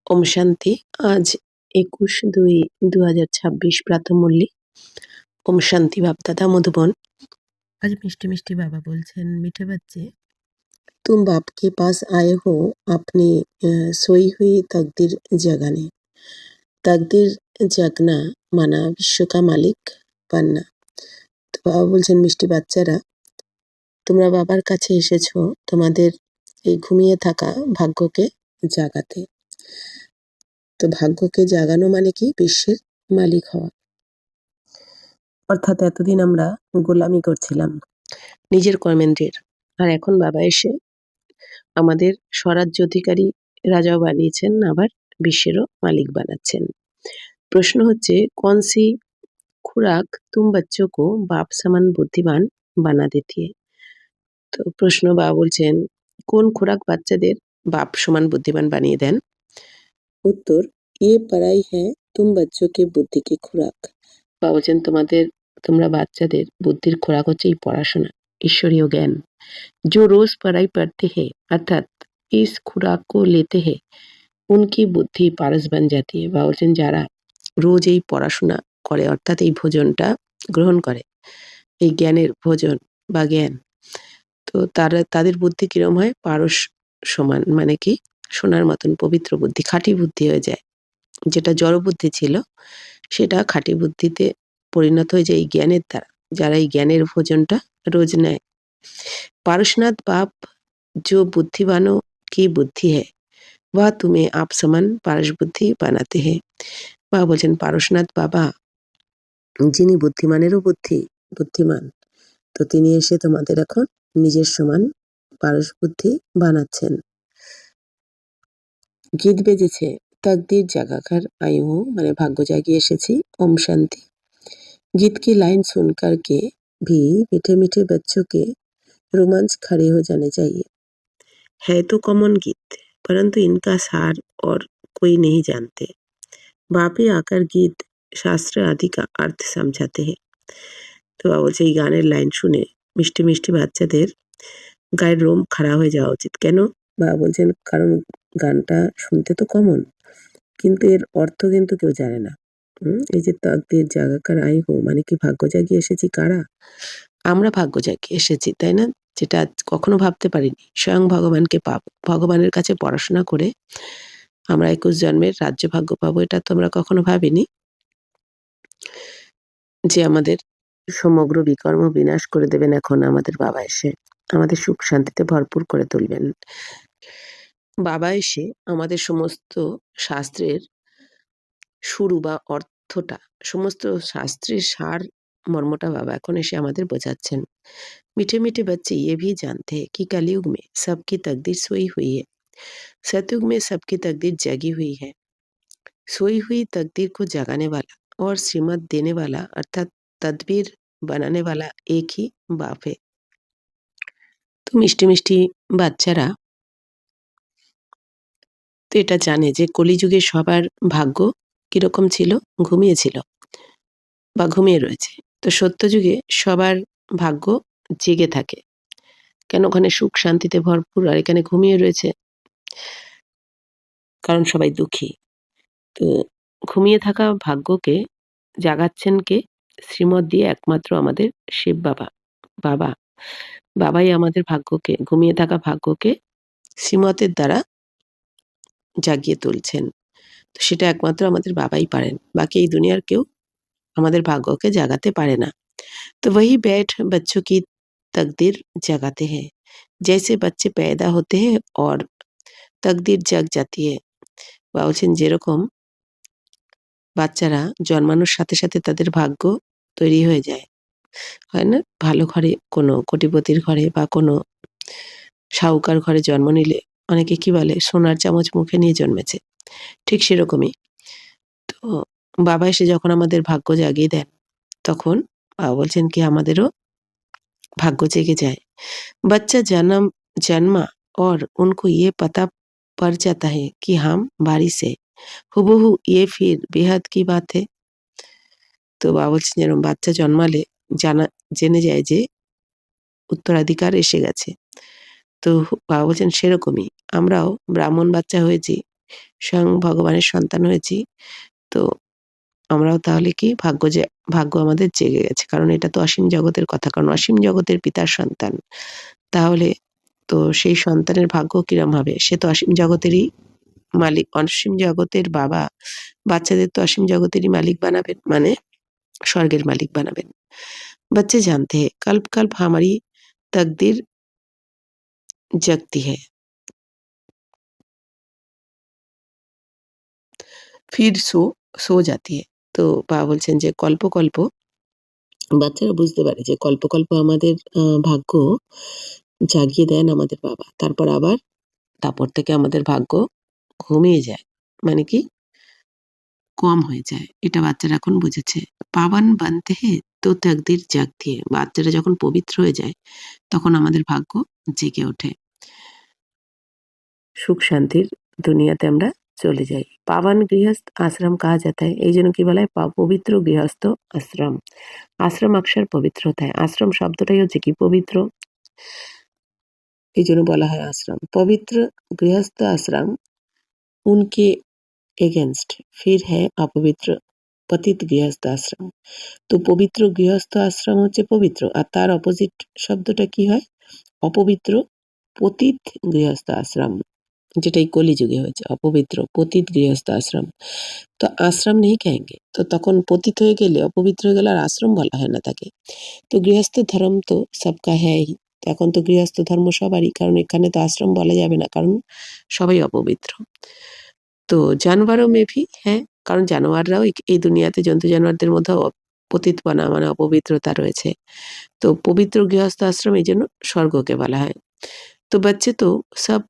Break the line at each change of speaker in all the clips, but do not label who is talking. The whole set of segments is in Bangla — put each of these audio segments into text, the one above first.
ওম শান্তি। আজ 21/2/2026 প্রাতঃমুরলি। ওম শান্তি। বাপ-দাদা মধুবন। আজ মিষ্টি মিষ্টি বাবা বলছেন, মিঠে बच्चे, तुम बाप के पास आए हो अपनी सोई हुई तकदीर जगाने। तकदीर জাগনা মানা বিশ্ব কা মালিক বান্না। তো বাবা বলছেন, মিষ্টি বাচ্চারা, তোমরা বাবার কাছে এসেছো তোমাদের এই ঘুমিয়ে থাকা ভাগ্যকে জাগাতে। তো ভাগ্যকে জাগানো মানে কি? বিশ্বের মালিক হওয়া। অর্থাৎ এতদিন আমরা গোলামি করছিলাম নিজের কর্মেন্দ্রের, আর এখন বাবা এসে আমাদের স্বরাজ্য অধিকারী রাজাও বানিয়েছেন, আবার বিশ্বেরও মালিক বানাচ্ছেন। প্রশ্ন হচ্ছে, কনসি খুরাক তুম বাচ্চো কো বাপ সমান বুদ্ধিমান বানা দেতি है। তো প্রশ্ন, বাবা বলছেন, কোন খোরাক বাচ্চাদের বাপ সমান বুদ্ধিমান বানিয়ে দেন? উত্তর, ये पढ़ाई है तुम बच्चों के बुद्धि की खुराक। বাবা বলছেন, তোমরা বাচ্চাদের বুদ্ধির খোরাক হচ্ছে এই পড়াশোনা, ঈশ্বরীয় জ্ঞান। जो रोज पढ़ाई पढ़ते हैं अर्थात इस खुराक को लेते हैं उनकी বুদ্ধি পারস बन जाती है। বাবা বলছেন, যারা রোজ এই পড়াশোনা করে অর্থাৎ এই ভোজনটা গ্রহণ করে, এই জ্ঞানের ভোজন বা জ্ঞান, তো তাদের বুদ্ধি কিরম হয়? পারস সমান, মানে কি সোনার মতন পবিত্র বুদ্ধি, খাঁটি বুদ্ধি হয়ে যায়। যেটা জড় বুদ্ধি ছিল সেটা খাঁটি বুদ্ধিতে পরিণত হয়ে যায় এই জ্ঞানের দ্বারা, যারা এই জ্ঞানের ভোজনটা রোজ নেয়। पारसनाथ बाप जो बुद्धिमानों की बुद्धि है वह तुम्हें आप समान पारस बुद्धि बनाते हैं। বাবা বলছেন, পারসনাথ বাবা যিনি বুদ্ধিমানেরও বুদ্ধিমান, তো তিনি এসে তোমাদের এখন নিজের সমান পারস বুদ্ধি বানাচ্ছেন। গীত বেজেছে, तकदीर जगाकर आई हूँ, মানে ভাগ্য জাগিয়ে এসেছি। ओम शांति। गीत की लाइन सुनकर के भी मीठे मीठे बच्चों के रोमांच खड़े हो जाने चाहिए। है तो कॉमन गीत, परंतु इनका सार और कोई नहीं जानते। बाप ही आकर गीत शास्त्र आदि का अर्थ समझाते हैं। তো বাবা বলছে, এই গানের লাইন শুনে মিষ্টি মিষ্টি বাচ্চাদের গায়ের রোম খাড়া হয়ে যাওয়া উচিত। কেন? বাবা বলছেন, কারণ গানটা শুনতে তো কমন, কিন্তু এর অর্থ কিন্তু কেউ জানে না। এই যে তকদির জাগাকার আই হো, মানে কি ভাগ্য জাগিয়ে এসেছি কারা? আমরা ভাগ্য জাগিয়ে এসেছি, তাই না? যেটা কখনো ভাবতে পারিনি। স্বয়ং ভগবানকে পাবো, ভগবানের কাছে পড়াশোনা করে আমরা 21 জন্মের রাজ্য ভাগ্য পাবো, এটা তো আমরা কখনো ভাবিনি। যে আমাদের সমগ্র বিকর্ম বিনাশ করে দেবেন এখন আমাদের বাবা এসে, আমাদের সুখ শান্তিতে ভরপুর করে তুলবেন। বাবা এসে আমাদের সমস্ত শাস্ত্রের শুরু বা অর্থটা, সমস্ত শাস্ত্রের সার মর্মটা বাবা এখন এসে আমাদের বোঝাচ্ছেন। मीठे मीठे बच्चे ये भी जानते हैं कि कलयुग में सबकी तकदीर सोई हुई है, सतयुग में सबकी तकदीर जगी हुई है। सोई हुई तकदीर को जगाने वाला और श्रीमत देने वाला अर्थात तदबीर बनाने वाला एक ही बाप है। তো মিষ্টি মিষ্টি বাচ্চারা তো এটা জানে যে কলিযুগে সবার ভাগ্য কিরকম ছিল? ঘুমিয়েছিল বা ঘুমিয়ে রয়েছে। তো সত্যযুগে সবার ভাগ্য জেগে থাকে। কেন? ওখানে সুখ শান্তিতে ভরপুর, আর এখানে ঘুমিয়ে রয়েছে কারণ সবাই দুঃখী। তো ঘুমিয়ে থাকা ভাগ্যকে জাগাচ্ছেন কে? শ্রীমত দিয়ে একমাত্র আমাদের শিব বাবা। বাবা বাবাই আমাদের ভাগ্যকে, ঘুমিয়ে থাকা ভাগ্যকে শ্রীমতের দ্বারা জাগিয়ে তুলছেন। তো সেটা একমাত্র আমাদের বাবাই পারেন, বাকি এই দুনিয়ার কেউ আমাদের ভাগ্যকে জাগাতে পারে না। तो वही बैठ बच्चों की तकदीर जगाते हैं। जैसे बच्चे पैदा होते हैं और तकदीर जग जाती है। বা বলছেন, যেরকম বাচ্চারা জন্মানোর সাথে সাথে তাদের ভাগ্য তৈরি হয়ে যায়, হয় না? ভালো ঘরে, কোনো কোটিপতির ঘরে বা কোনো শাহুকার ঘরে জন্ম নিলে অনেকে কি বলে, সোনার চামচ মুখে নিয়ে জন্মেছে। ঠিক সেরকমই। তো বাবা এসে যখন আমাদের ভাগ্য জাগিয়ে দেন, তখন বাবা বলছেন কি আমাদেরও भाग्य जगे जाए। बच्चा जन्मा और उनको ये पता पड़ जाता है कि हम बारिश है, হুবহু ये फिर बेहद की बात है। তো বাবা বলছেন, যেরকম বাচ্চা জন্মালে জেনে যায় যে উত্তরাধিকার এসে গেছে। তো বাবা বলছেন সেরকমই আমরাও ব্রাহ্মণ বাচ্চা হয়েছি, স্বয়ং ভগবানের সন্তান হয়েছি, তো আমরাও তাহলে কি ভাগ্য আমাদের জেগে গেছে, কারণ এটা তো অসীম জগতের কথা, কারণ অসীম জগতের পিতার সন্তান। তাহলে তো সেই সন্তানের ভাগ্য কিরম হবে? সে তো অসীম জগতেরই মালিক, অসীম জগতের বাবা বাচ্চাদের তো অসীম জগতেরই মালিক বানাবেন, মানে স্বর্গের মালিক বানাবেন। बच्चे जानते हैं कल्प कल्प हमारी तकदीर जगती है, फिर সো जाती है। তো বাবা বলছেন যে কল্প কল্প বাচ্চারা বুঝতে পারে যে কল্প কল্প আমাদের ভাগ্য জাগিয়ে দেন আমাদের বাবা, তারপর থেকে আমাদের ভাগ্য ঘুমিয়ে যায়, মানে কি কম হয়ে যায়। এটা বাচ্চারা এখন বুঝেছে। পাবান বানতে হে তো তাকদির জাগতি হে, বাচ্চারা যখন পবিত্র হয়ে যায় তখন আমাদের ভাগ্য জেগে ওঠে, সুখ শান্তির দুনিয়াতে আমরা চলে যাই। পাবান গৃহস্থ আশ্রম কাহা যাতা है, এই জন্য কি বলা হয় পবিত্র গৃহস্থ আশ্রম। আশ্রম অক্ষর পবিত্র होता है, আশ্রম শব্দটাই হচ্ছে কি পবিত্র, এই জন্য বলা হয় আশ্রম। পবিত্র গৃহস্থ আশ্রম উনকে এগেনস্ট ফির है অপবিত্র পতিত গৃহস্থ আশ্রম। তো পবিত্র গৃহস্থ আশ্রম হচ্ছে পবিত্র, আর তার অপোজিট শব্দটা কি হয় অপবিত্র পতিত গৃহস্থ আশ্রম, যেটা এই কলিযুগে হয়েছে অপবিত্র পতিত গৃহস্থ আশ্রম। তো আশ্রম নেই কহেंगे, তো তখন পতিত হয়ে গেলে অপবিত্র হয়ে গেলে আর আশ্রম বলা হয় না তাকে। তো গৃহস্থ ধর্ম তো সবকা হ্যায়, এখন তো গৃহস্থ ধর্ম সবারই, কারণ এখানে তো আশ্রম বলা যাবে না, কারণ সবাই অপবিত্র। তো জানোয়ারও মে ভি হ্যাঁ, কারণ জানোয়াররাও এই দুনিয়াতে জন্তু জানোয়ারদের মধ্যেও পতিতপনা মানে অপবিত্রতা রয়েছে। তো পবিত্র গৃহস্থ আশ্রম এই জন্য স্বর্গকে বলা হয়। তো বাচ্চে তো সব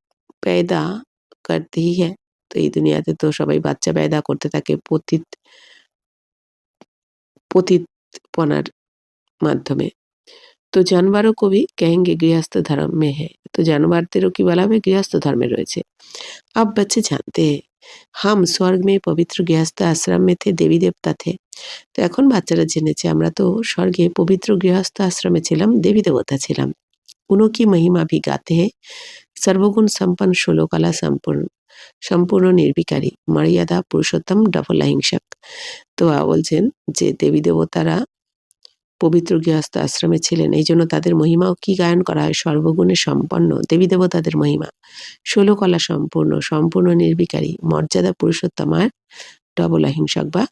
पैदा करते ही है, তো এই দুনিয়াতে তো সবাই বাচ্চা पैदा করতে থাকে পতিতপনার মাধ্যমে। তো জানোয়ারও को भी कहेंगे गृहस्थ धर्म में है, তো জানোয়ারদেরও কি বলা হবে গৃহস্থ ধর্মে রয়েছে। अब बच्चे जानते हैं हम स्वर्ग में पवित्र गृहस्थ आश्रम में थे, देवी देवता थे। তো এখন বাচ্চারা জেনেছে আমরা তো স্বর্গে পবিত্র গৃহস্থ আশ্রমে ছিলাম, দেবী দেবতা ছিলাম। गुणों की महिमा भी गाते हैं, सर्वगुण संपन्न षोलकला संपूर्ण সম্পূর্ণ নির্বিকারী মর্যাদা পুরুষোত্তম ডবল অহিংসক। তো বলছেন যে দেবী দেবতারা পবিত্র গৃহস্থ আশ্রমে ছিলেন, এই জন্য তাদের মহিমাও কি গায়ন করা হয় সর্বগুণে সম্পন্ন দেবী দেবতাদের মহিমা, 16 কলা সম্পূর্ণ সম্পূর্ণ নির্বিকারী মর্যাদা পুরুষোত্তম আর ডবল অহিংসক বা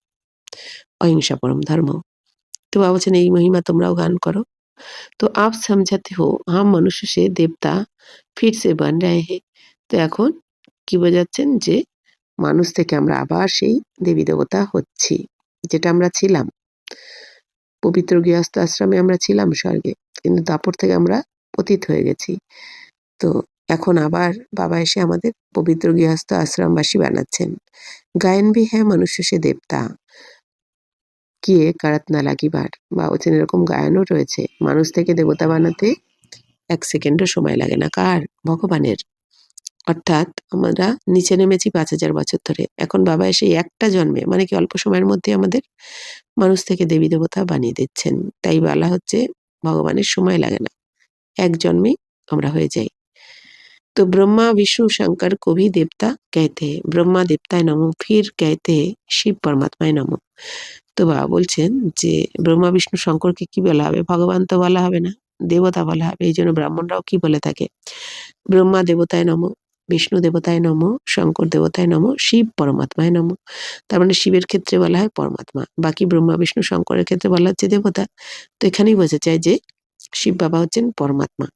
অহিংসা পরম ধর্ম। তো বাবা বলছেন এই মহিমা তোমরাও গান করো। তো আপ সমঝাতে হো হাম মনুষ্য সে দেবতা ফির সে বন রহে হে, তো এখন কি বোঝাচ্ছেন যে মানুষ থেকে আমরা আবার সেই দেবী দেবতা হচ্ছি, যেটা আমরা ছিলাম পবিত্র গৃহস্থ আশ্রমে আমরা ছিলাম স্বর্গে, কিন্তু তারপর থেকে আমরা পতিত হয়ে গেছি। তো এখন আবার বাবা এসে আমাদের পবিত্র গৃহস্থ আশ্রমবাসী বানাচ্ছেন। গায়ন ভি হ্যাঁ মনুষ্য সে দেবতা কিয়ে কারাত না লাগিবার, বা বলছেন এরকম গায়নও রয়েছে মানুষ থেকে দেবতা বানাতে 1 সেকেন্ডও সময় লাগে না, কার ভগবানের। অর্থাৎ আমরা নিচে নেমেছি 5000 বছর ধরে, এখন বাবা এসে একটা জন্মে মানে কি অল্প সময়ের মধ্যে আমাদের মানুষ থেকে দেবী দেবতা বানিয়ে দিচ্ছেন। তাই বলা হচ্ছে ভগবানের সময় লাগে না, এক জন্মেই আমরা হয়ে যাই। तो ब्रह्मा विष्णु शंकर को भी देवता कहते हैं, ब्रह्मा देवताय नमो, फिर कहते हैं शिव परमात्माय नमो। তো বাবা বলছেন যে ব্রহ্মা বিষ্ণু শঙ্করকে কি বলা হবে, ভগবান তো বলা হবে না, দেবতা বলা হবে। এই জন্য ব্রাহ্মণরাও কি বলে থাকে ব্রহ্মা দেবতায় নমো, বিষ্ণু দেবতায় নমো, শঙ্কর দেবতায় নমো, শিব পরমাত্মায় নমো। তার মানে শিবের ক্ষেত্রে বলা হয় পরমাত্মা, বাকি ব্রহ্মা বিষ্ণু শঙ্করের ক্ষেত্রে বলা হচ্ছে দেবতা। তো এখানেই বোঝা যায় যে শিব বাবা হচ্ছেন পরমাত্মা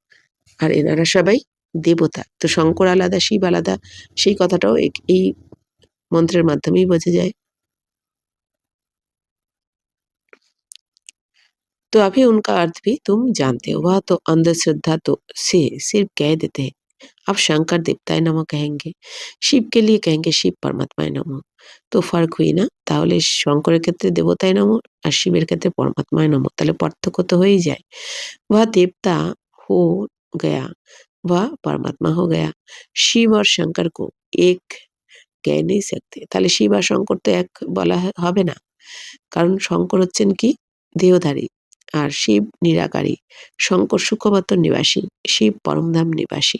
আর এনারা সবাই দেবতা। তো শঙ্কর আলাদা শিব আলাদা, সেই কথাটাও এই মন্ত্রের মাধ্যমেই বোঝা যায়। तो अभी उनका अर्थ भी तुम जानते हो, वह तो अंधश्रद्धा तो से सिर्फ कह देते हैं। अब शंकर देवताय नमः कहेंगे, शिव के लिए कहेंगे शिव परमात्माय नमः। তো ফার্ক हुई না, তাহলে শঙ্করের ক্ষেত্রে দেবতায় নমঃ আর শিবের ক্ষেত্রে পরমাত্মায় নমঃ, তাহলে পার্থক্য তো হয়েই যায়। वह देवता हो गया, वह परमात्मा हो गया, शिव और शंकर को एक कह नहीं सकते, তাহলে শিব আর শঙ্কর তো এক বলা হবে না, কারণ শঙ্কর হচ্ছেন কি দেহধারী আর শিব নিরাকারী। শঙ্কর সূক্ষ্মবতর নিবাসী, শিব পরমধাম নিবাসী।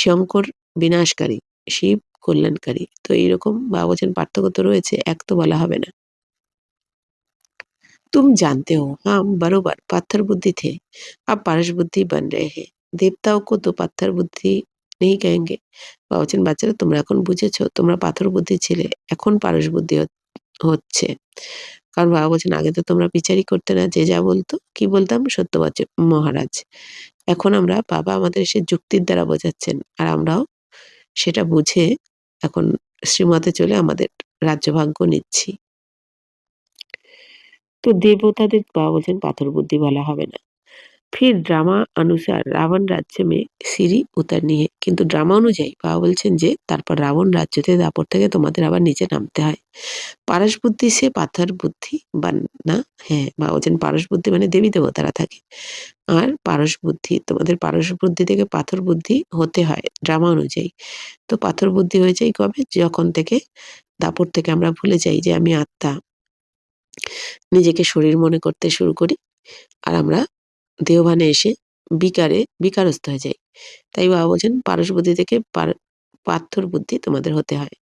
শঙ্কর বিনাশকারী, শিব কল্যাণকারী। তো এইরকম বাবা বলছেন পার্থক্য তো রয়েছে, এক তো বলা হবে না। तुम जानते हो हम बरोबर पत्थर बुद्धि थे, अब पारस बुद्धि बन रहे हैं। देवताओं को तो पत्थर बुद्धि नहीं कहेंगे। বাবা বলছেন বাচ্চারা তোমরা এখন বুঝেছো, তোমরা পাথর বুদ্ধি ছিলে, এখন পারস বুদ্ধি হচ্ছে। কারণ বাবা বলছেন আগে তো তোমরা বিচারই করতে না, যে যা বলতো, কি বলতাম, সত্যবাচ্য মহারাজ। এখন আমরা বাবা আমাদের এসে যুক্তির দ্বারা বোঝাচ্ছেন, আর আমরাও সেটা বুঝে এখন শ্রীমতে চলে আমাদের রাজ্যভাগ্য নিচ্ছি। তো দেবতাদের বাবা বলছেন পাথর বুদ্ধি বলা হবে না। फिर ड्रामा अनुसार रावण राज्य में সিঁড়ি উতারনি হে, কিন্তু ড্রামা অনুযায়ী বাবা বলছেন যে তারপর রাবণ রাজ্যতে দাপর থেকে তোমাদের আবার নিচে নামতে হয়। পারস বুদ্ধি সে পাথর বুদ্ধি বাননা, হ্যাঁ বাবা বলছেন পারস বুদ্ধি মানে দেবী দেবতারা থাকে, আর পারস বুদ্ধি তোমাদের পারস বুদ্ধি থেকে পাথর বুদ্ধি হতে হয় ড্রামা অনুযায়ী। তো পাথর বুদ্ধি হয়ে যায় কবে, যখন থেকে দাপর থেকে আমরা ভুলে যাই যে আমি আত্মা, নিজেকে শরীর মনে করতে শুরু করি, আর আমরা দেহভানে এসে বিকারস্থ হয়ে যাই। তাই বাবা বলছেন পারস বুদ্ধি থেকে পাথর বুদ্ধি তোমাদের হতে হয়।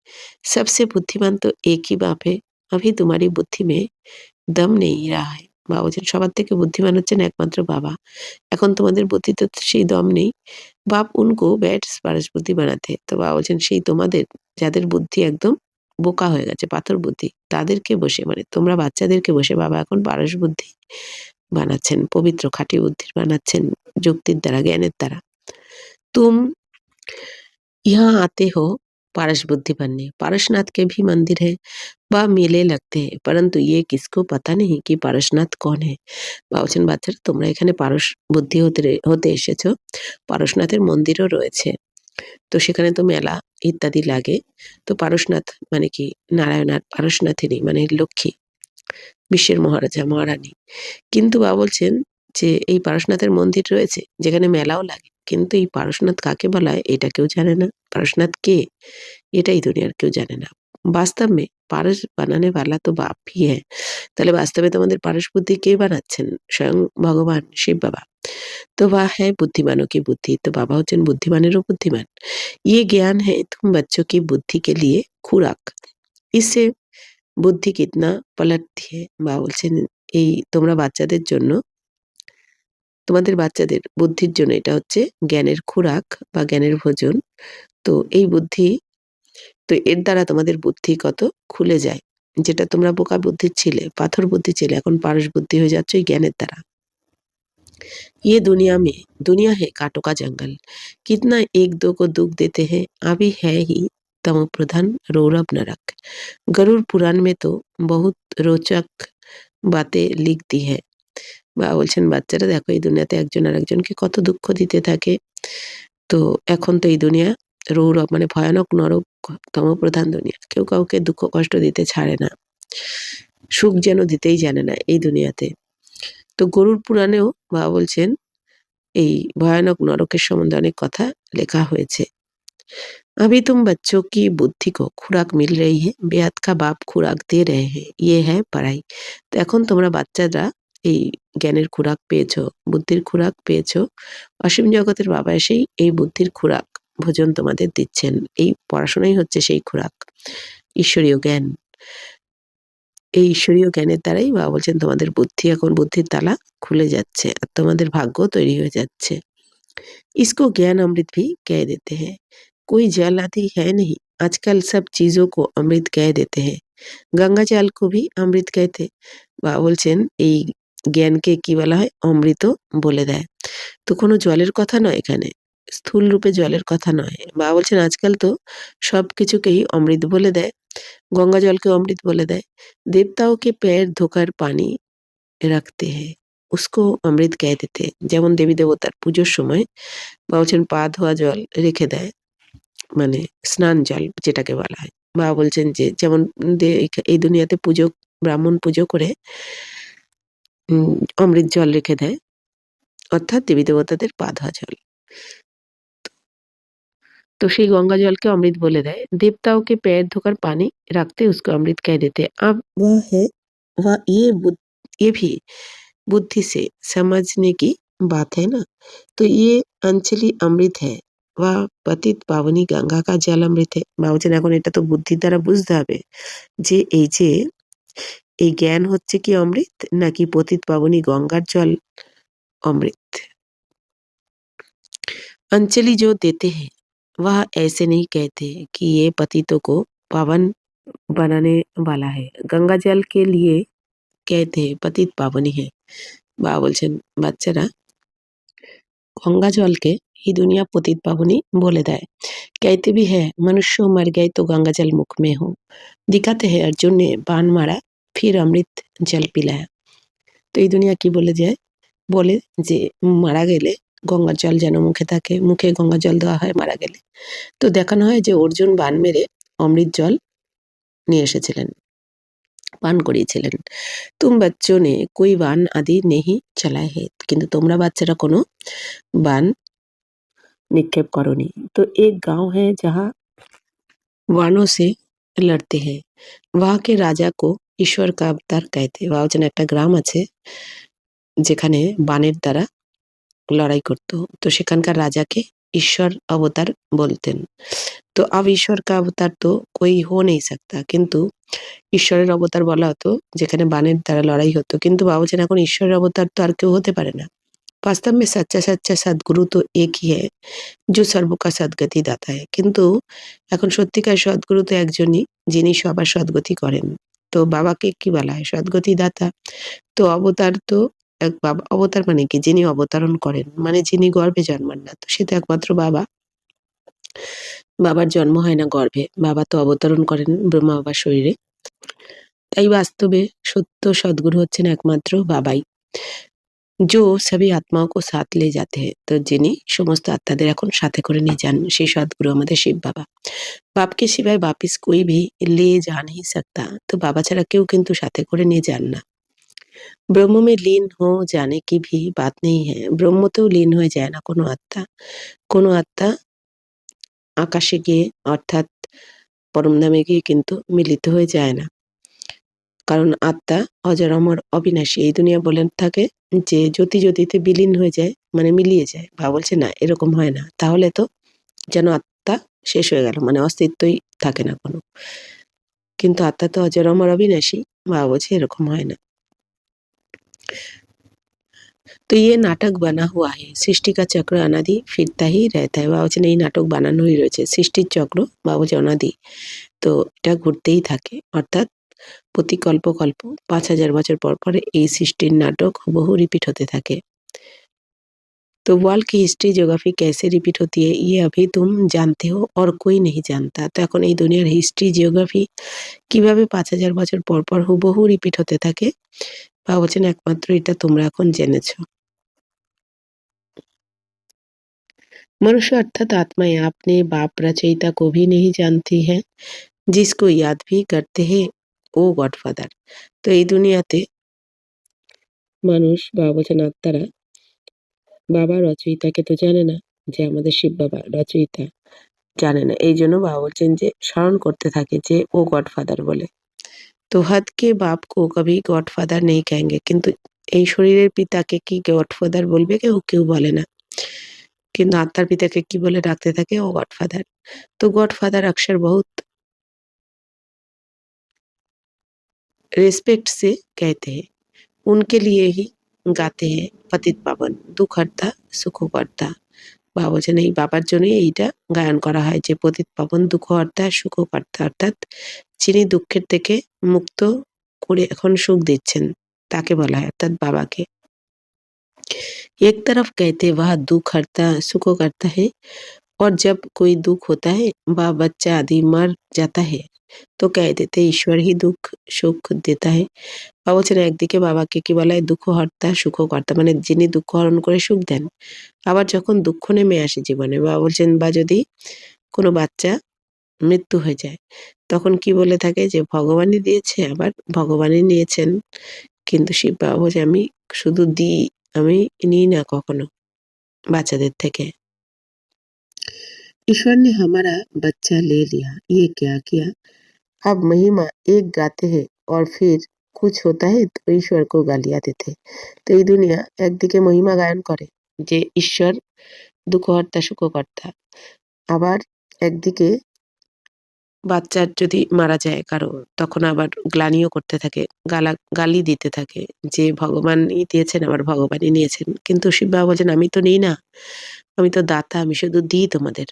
সবসে বুদ্ধিমান তো একই বাপ হে, अभी तुम्हारी बुद्धि में दम नहीं रहा है। বাবা বলছেন সবার থেকে বুদ্ধিমান হচ্ছেন একমাত্র বাবা, এখন তোমাদের বুদ্ধিতে তো সেই দম নেই। বাপ উনকো ব্যাট পারস বুদ্ধি বানাতে, তো বাবা বলছেন সেই তোমাদের যাদের বুদ্ধি একদম বোকা হয়ে গেছে, পাথর বুদ্ধি, তাদেরকে বসে মানে তোমরা বাচ্চাদেরকে বসে বাবা এখন পারস বুদ্ধি বানাচ্ছেন, পবিত্র খাঁটি বুদ্ধির বানাচ্ছেন যুক্তির দ্বারা, জ্ঞানের দ্বারা। तुम यहाँ आते हो पारस बुद्धि बनने, पारसनाथ के भी मंदिर है বা মেলে लगते हैं, परंतु ये किसको पता नहीं कि पारसनाथ कौन है। বাবা বলছেন বাচ্চারা তোমরা এখানে পারস বুদ্ধি হতে এসেছো, পারসনাথের মন্দিরও রয়েছে, তো সেখানে তো মেলা ইত্যাদি লাগে। তো পারসনাথ মানে কি, নারায়ণ আর পারসনাথিনী মানে লক্ষ্মী, বিশ্বের মহারাজা মহারানী। কিন্তু বাবা বলছেন যে এই পারসনাথের মন্দির রয়েছে যেখানে মেলাও লাগে, কিন্তু এই পারসনাথ কাকে বলা হয় এটা কেউ জানে না। পারসনাথ কে, এটাই দুনিয়ার কেউ জানে না। বাস্তব মে পারস বানানে वाला তো বাপ ही है। তাহলে বাস্তবে তোমাদের পারস বুদ্ধি কে বানাচ্ছেন, স্বয়ং ভগবান শিব বাবা। তো বা হ্যাঁ বুদ্ধিমানও কি বুদ্ধি, তো বাবা হচ্ছেন বুদ্ধিমানেরও বুদ্ধিমান। ये ज्ञान है तुम बच्चों की बुद्धि के लिए खुराक, इससे বুদ্ধি কিতনা পলটতি है। বাবা বলছেন এই তোমরা বাচ্চাদের জন্য, তোমাদের বাচ্চাদের বুদ্ধির জন্য এটা হচ্ছে জ্ঞানের খোরাক বা জ্ঞানের ভোজন। তো এই বুদ্ধি, তো এর দ্বারা তোমাদের বুদ্ধি কত খুলে যায়, যেটা তোমরা বোকা বুদ্ধির ছিলে, পাথর বুদ্ধি ছিলে, এখন পারস বুদ্ধি হয়ে যাচ্ছে এই জ্ঞানের দ্বারা। ये दुनिया है कांटों का जंगल, कितना एक दो को दुख देते हैं, अभी है ही तमो प्रधान रौरव नरक। गरुड़ पुराण में तो बहुत रोचक बातें लिख दी है। বাবা বলছেন বাচ্চারা দেখো এই দুনিয়াতে একজন আরেকজনকে কত দুঃখ দিতে থাকে। তো এখন তো এই দুনিয়া রৌরব মানে ভয়ানক নরক, তমপ্রধান দুনিয়া, কেউ কাউকে দুঃখ কষ্ট দিতে ছাড়ে না, সুখ যেন দিতেই জানে না এই দুনিয়াতে। তো গরুড় পুরাণেও বাবা বলছেন এই ভয়ানক নরকের সম্বন্ধে অনেক কথা লেখা হয়েছে। अभी तुम बच्चों की बुद्धि को खुराक मिल रही है, बेहद का बाप खुराक दे रहे हैं, ये है पढ़ाई। তো এখন তোমরা বাচ্চারা এই জ্ঞানের খুরাক পেয়েছো, বুদ্ধির খুরাক পেয়েছো, অসীম জগতের বাবা এসেই এই বুদ্ধির খুরাক ভোজন তোমাদের দিচ্ছেন, এই পড়াশোনাই হচ্ছে সেই খুরাক, ঈশ্বরীয় জ্ঞান। এই ঈশ্বরীয় জ্ঞানের দ্বারাই বাবা বলছেন তোমাদের বুদ্ধি, এখন বুদ্ধির তালা খুলে যাচ্ছে আর তোমাদের ভাগ্য তৈরি হয়ে যাচ্ছে। इसको ज्ञान अमृत भी कह देते हैं, कोई जल आदि है नहीं, आजकल सब चीजों को अमृत कह देते हैं, গঙ্গা জল को भी अमृत कहते। বাবা বলছেন এই জ্ঞানকে কি বলা হয়, অমৃত বলে দেয়। তো কোনো জলের কথা নয় এখানে, স্থূল রূপে জলের কথা নয়। বাবা বলছেন আজকাল তো সব কিছুকেই অমৃত বলে দেয়, গঙ্গা জলকে অমৃত বলে দেয়। দেবতাও কে पैर धोकर पानी রাখতে হ্যাঁ উসকো অমৃত কহ দেতে, যেমন দেবী দেবতার পুজোর সময় বাবা বলছেন পা ধোয়া জল রেখে দেয়, মানে স্নান জল যেটাকে বলা হয়। বাবা বলছেন যে যেমন এই দুনিয়াতে পুজো, ব্রাহ্মণ পুজো করে অমৃত জল রেখে দেয়, অর্থাৎ দেবী দেবতাদের পা ধোয়া জল, তো সেই গঙ্গা জলকে অমৃত বলে দেয়। देवताओं के पैर धोकर पानी रखते उसको अमृत कह देते। अब वह है वह ये भी बुद्धि से समझने की बात है ना। तो ये अंजलि अमृत है, বা পতিত পাবনী গঙ্গা কা জল অমৃত হে। বা বলছেন এখন এটা তো বুদ্ধির দ্বারা বুঝতে হবে যে এই জ্ঞান হচ্ছে কি অমৃত নাকি পতিত পাবনী গঙ্গার জল अमृत। अंजलि जो देते हैं वह ऐसे नहीं कहते कि ये पतितों को पावन बनाने वाला है। गंगा जल के लिए कहते हैं पतित पावनी है। বাবা বলছেন বাচ্চারা गंगा जल के ही दुनिया पतित पावनी बोले देय। कहते भी है मनुष्य मर गए तो गंगा जल मुख में हो। दिखाते हैं अर्जुन ने बाण मारा फिर अमृत जल पिलाया। তো এই দুনিয়া কি বলে যায় বলে যে মারা গেলে গঙ্গার জল যেন মুখে থাকে, মুখে গঙ্গার জল দেওয়া হয় মারা গেলে। তো দেখানো হয় যে অর্জুন বাণ মেরে অমৃত জল নিয়ে এসেছিলেন, পান করিয়েছিলেন। তুম বাচ্চো নে কোই বান আদি নেহি চালায় হে, কিন্তু তোমরা বাচ্চারা কোনো বান निक्षेप करोनी। तो एक गांव है जहाँ वानों से लड़ते हैं, वहाँ के राजा को ईश्वर का अवतार कहते। वावचन একটা গ্রাম আছে যেখানে বানের দ্বারা लड़ाई करते हो, तो সেখানকার রাজাকে ईश्वर अवतार बोलते हैं। तो अब ईश्वर का अवतार तो कोई हो नहीं सकता, किंतु ঈশ্বরের অবতার বলা হতো যেখানে বানের দ্বারা লড়াই হতো, কিন্তু বাবা বলছেন এখন ঈশ্বরের অবতার তো আর কেউ হতে পারে না। वास्तव में सच्चा सच्चा सदगुरु तो एक ही है जो सर्व का सदगति दाता है। কিন্তু এখন সত্যিকার সদ্গুরু তো একজনই যিনি সবার সদ্গতি করেন। তো বাবাকে কি বলা হয়? সদ্গতি দাতা। তো অবতার তো এক বাবা, অবতার মানে কি? যিনি অবতরণ করেন, মানে যিনি গর্ভে জন্মান না, তো সে তো একমাত্র বাবা। বাবার জন্ম হয় না গর্ভে, বাবা তো অবতরণ করেন ব্রহ্মা বাবার শরীরে। তাই বাস্তবে সত্য সদ্গুরু হচ্ছেন একমাত্র বাবাই, जो सभी आत्माओं को साथ ले जाते हैं। তো যিনি সমস্ত আত্মাদের এখন সাথে করে নিয়ে যান, সেই সদ্গুরু আমাদের শিব বাবা। बाप के सिवाय वापिस कोई भी ले जा नहीं सकता। तो বাবা ছাড়া কেউ কিন্তু সাথে করে নিয়ে যান না। ব্রহ্ম में लीन हो जाने की भी बात नहीं है। ব্রহ্মতেও লীন হয়ে যায় না কোনো আত্মা। কোনো আত্মা আকাশে গিয়ে অর্থাৎ পরমধামে গিয়ে কিন্তু মিলিত হয়ে যায় না, কারণ আত্মা অজর অমর অবিনাশী। এই দুনিয়া বলে থাকে যে জ্যোতি জ্যোতিতে বিলীন হয়ে যায়, মানে মিলিয়ে যায়। বাবা বলছে না, এরকম হয় না, তাহলে তো যেন আত্মা শেষ হয়ে গেল, মানে অস্তিত্বই থাকে না কোনো। কিন্তু আত্মা তো অজর অমর অবিনাশী। বাবা বলছে এরকম হয় না। তো ये নাটক বানা হুয়া है, সৃষ্টি কা চক্র অনাদি ফিরতা হি रहता है। বাবা বলছেন এই নাটক বানানোই রয়েছে, সৃষ্টির চক্র বাবা বলছে অনাদি, তো এটা ঘুরতেই থাকে। অর্থাৎ প্রতি কল্প কল্প 5000 বছর পর পর এই সৃষ্টির নাটক হুবহু রিপিট হতে থাকে। तो वर्ल्ड की हिस्ट्री ज्योग्राफी कैसे रिपीट होती है ये अभी तुम जानते हो और कोई नहीं जानता। তো এখন এই দুনিয়ার হিস্ট্রি জিওগ্রাফি কিভাবে 5000 বছর পর পর হুবহু রিপিট হতে থাকে, বাবা বলছেন একমাত্র এটা তোমরা এখন জেনেছ। मनुष्य अर्थात आत्माएं अपने बाप रचयिता को भी नहीं जानती है, जिसको याद भी करते हैं ও গডফাদার। তো এই দুনিয়াতে মানুষ বাবা বলছেন আত্মারা বাবা রচয়িতাকে তো জানে না, যে আমাদের শিব বাবা রচয়িতা জানে না। এই জন্য বাবা বলছেন যে স্মরণ করতে থাকে যে ও গডফাদার বলে। তো हद के बाप को कभी गॉडफादर नहीं कहेंगे, কিন্তু এই শরীরের পিতাকে কি গডফাদার বলবে কেউ? কেউ বলে না। কিন্তু আত্মার পিতাকে কি বলে ডাকতে থাকে? ও गॉडफादर। तो गॉडफादर अक्सर बहुत रिस्पेक्ट से कहते हैं, उनके लिए ही গাতে हैं পতিত পাবন দুঃখ হর্তা সুখ কর্তা। বাবা বলছেন এই বাবার জন্যই এইটা গায়ন করা হয় যে পতিত পাবন দুঃখ হর্তা সুখ কর্তা, অর্থাৎ যিনি দুঃখের থেকে মুক্ত করে এখন সুখ দিচ্ছেন তাকে বলা হয়, অর্থাৎ বাবাকে। एक तरफ कहते वह दुख हरता सुख करता है, और जब कोई दुख होता है व बच्चा आदि मर जाता है तो कह देते ईश्वर ही दुख सुख देता है। বাবা বলছেন একদিকে বাবাকে কি বলা হয়? দুঃখ হর্তা সুখ কর্তা, মানে যিনি দুঃখ হরণ করে সুখ দেন। আবার যখন দুঃখ নেমে আসে জীবনে, বাবা বলছেন বা যদি কোনো বাচ্চা মৃত্যু হয়ে যায় তখন কি বলে থাকে যে ভগবানই দিয়েছে, আবার ভগবানই নিয়েছেন। কিন্তু শিব বাবা বলছে আমি শুধু দিই, আমি নিই না কখনো বাচ্চাদের থেকে। ईश्वर ने हमारा बच्चा ले लिया, ये क्या किया? अब महिमा एक गाते हैं और फिर कुछ होता है तो ईश्वर को गालियां देते। তো এই দুনিয়া একদিকে মহিমা গায়ন করে যে ঈশ্বর দুঃখহর্তা সুখকর্তা। আবার একদিকে বাচ্চার যদি মারা যায় কারো, তখন আবার গ্লানিও করতে থাকে, গালি দিতে থাকে যে ভগবানই দিয়েছেন, আবার ভগবানই নিয়েছেন। কিন্তু শিব বাবা বলছেন আমি তো নিই না, আমি তো দাতা, আমি শুধু দিই তোমাদের।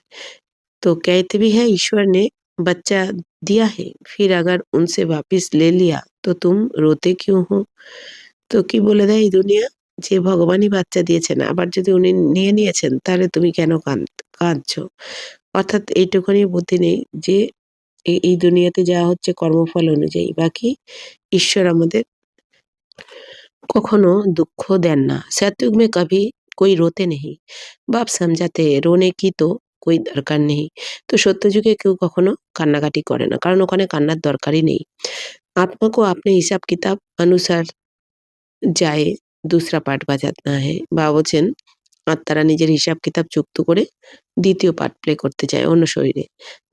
तो कहते भी है ईश्वर ने बच्चा दिया है, फिर अगर उनसे वापिस ले लिया तो तुम रोते क्यों हो? তো কি বলে দেয় এই দুনিয়া, যে ভগবানই বাচ্চা দিয়েছেন, আবার যদি উনি নিয়ে নিয়েছেন তাহলে তুমি কেন কাঁদছো? অর্থাৎ এইটুখানি বুদ্ধি নেই যে এই দুনিয়াতে যা হচ্ছে কর্মফল অনুযায়ী, বাকি ঈশ্বর আমাদের কখনো দুঃখ দেন না। सतयुग में कभी कोई रोते नहीं, बाप समझाते हैं रोने की तो कोई দরকার নেই। তো সত্যযুগে কেউ কখনো কান্নাকাটি করে না, কারণ ওখানে কান্নার দরকারই নেই। आत्मा को अपने हिसाब किताब अनुसार যায় दूसरा पार्ट বাজানা है। বাবা বলছেন আত্মারা নিজের হিসাব কিতাব যুক্ত করে দ্বিতীয় পার্ট প্লে করতে যায় অন্য শরীরে।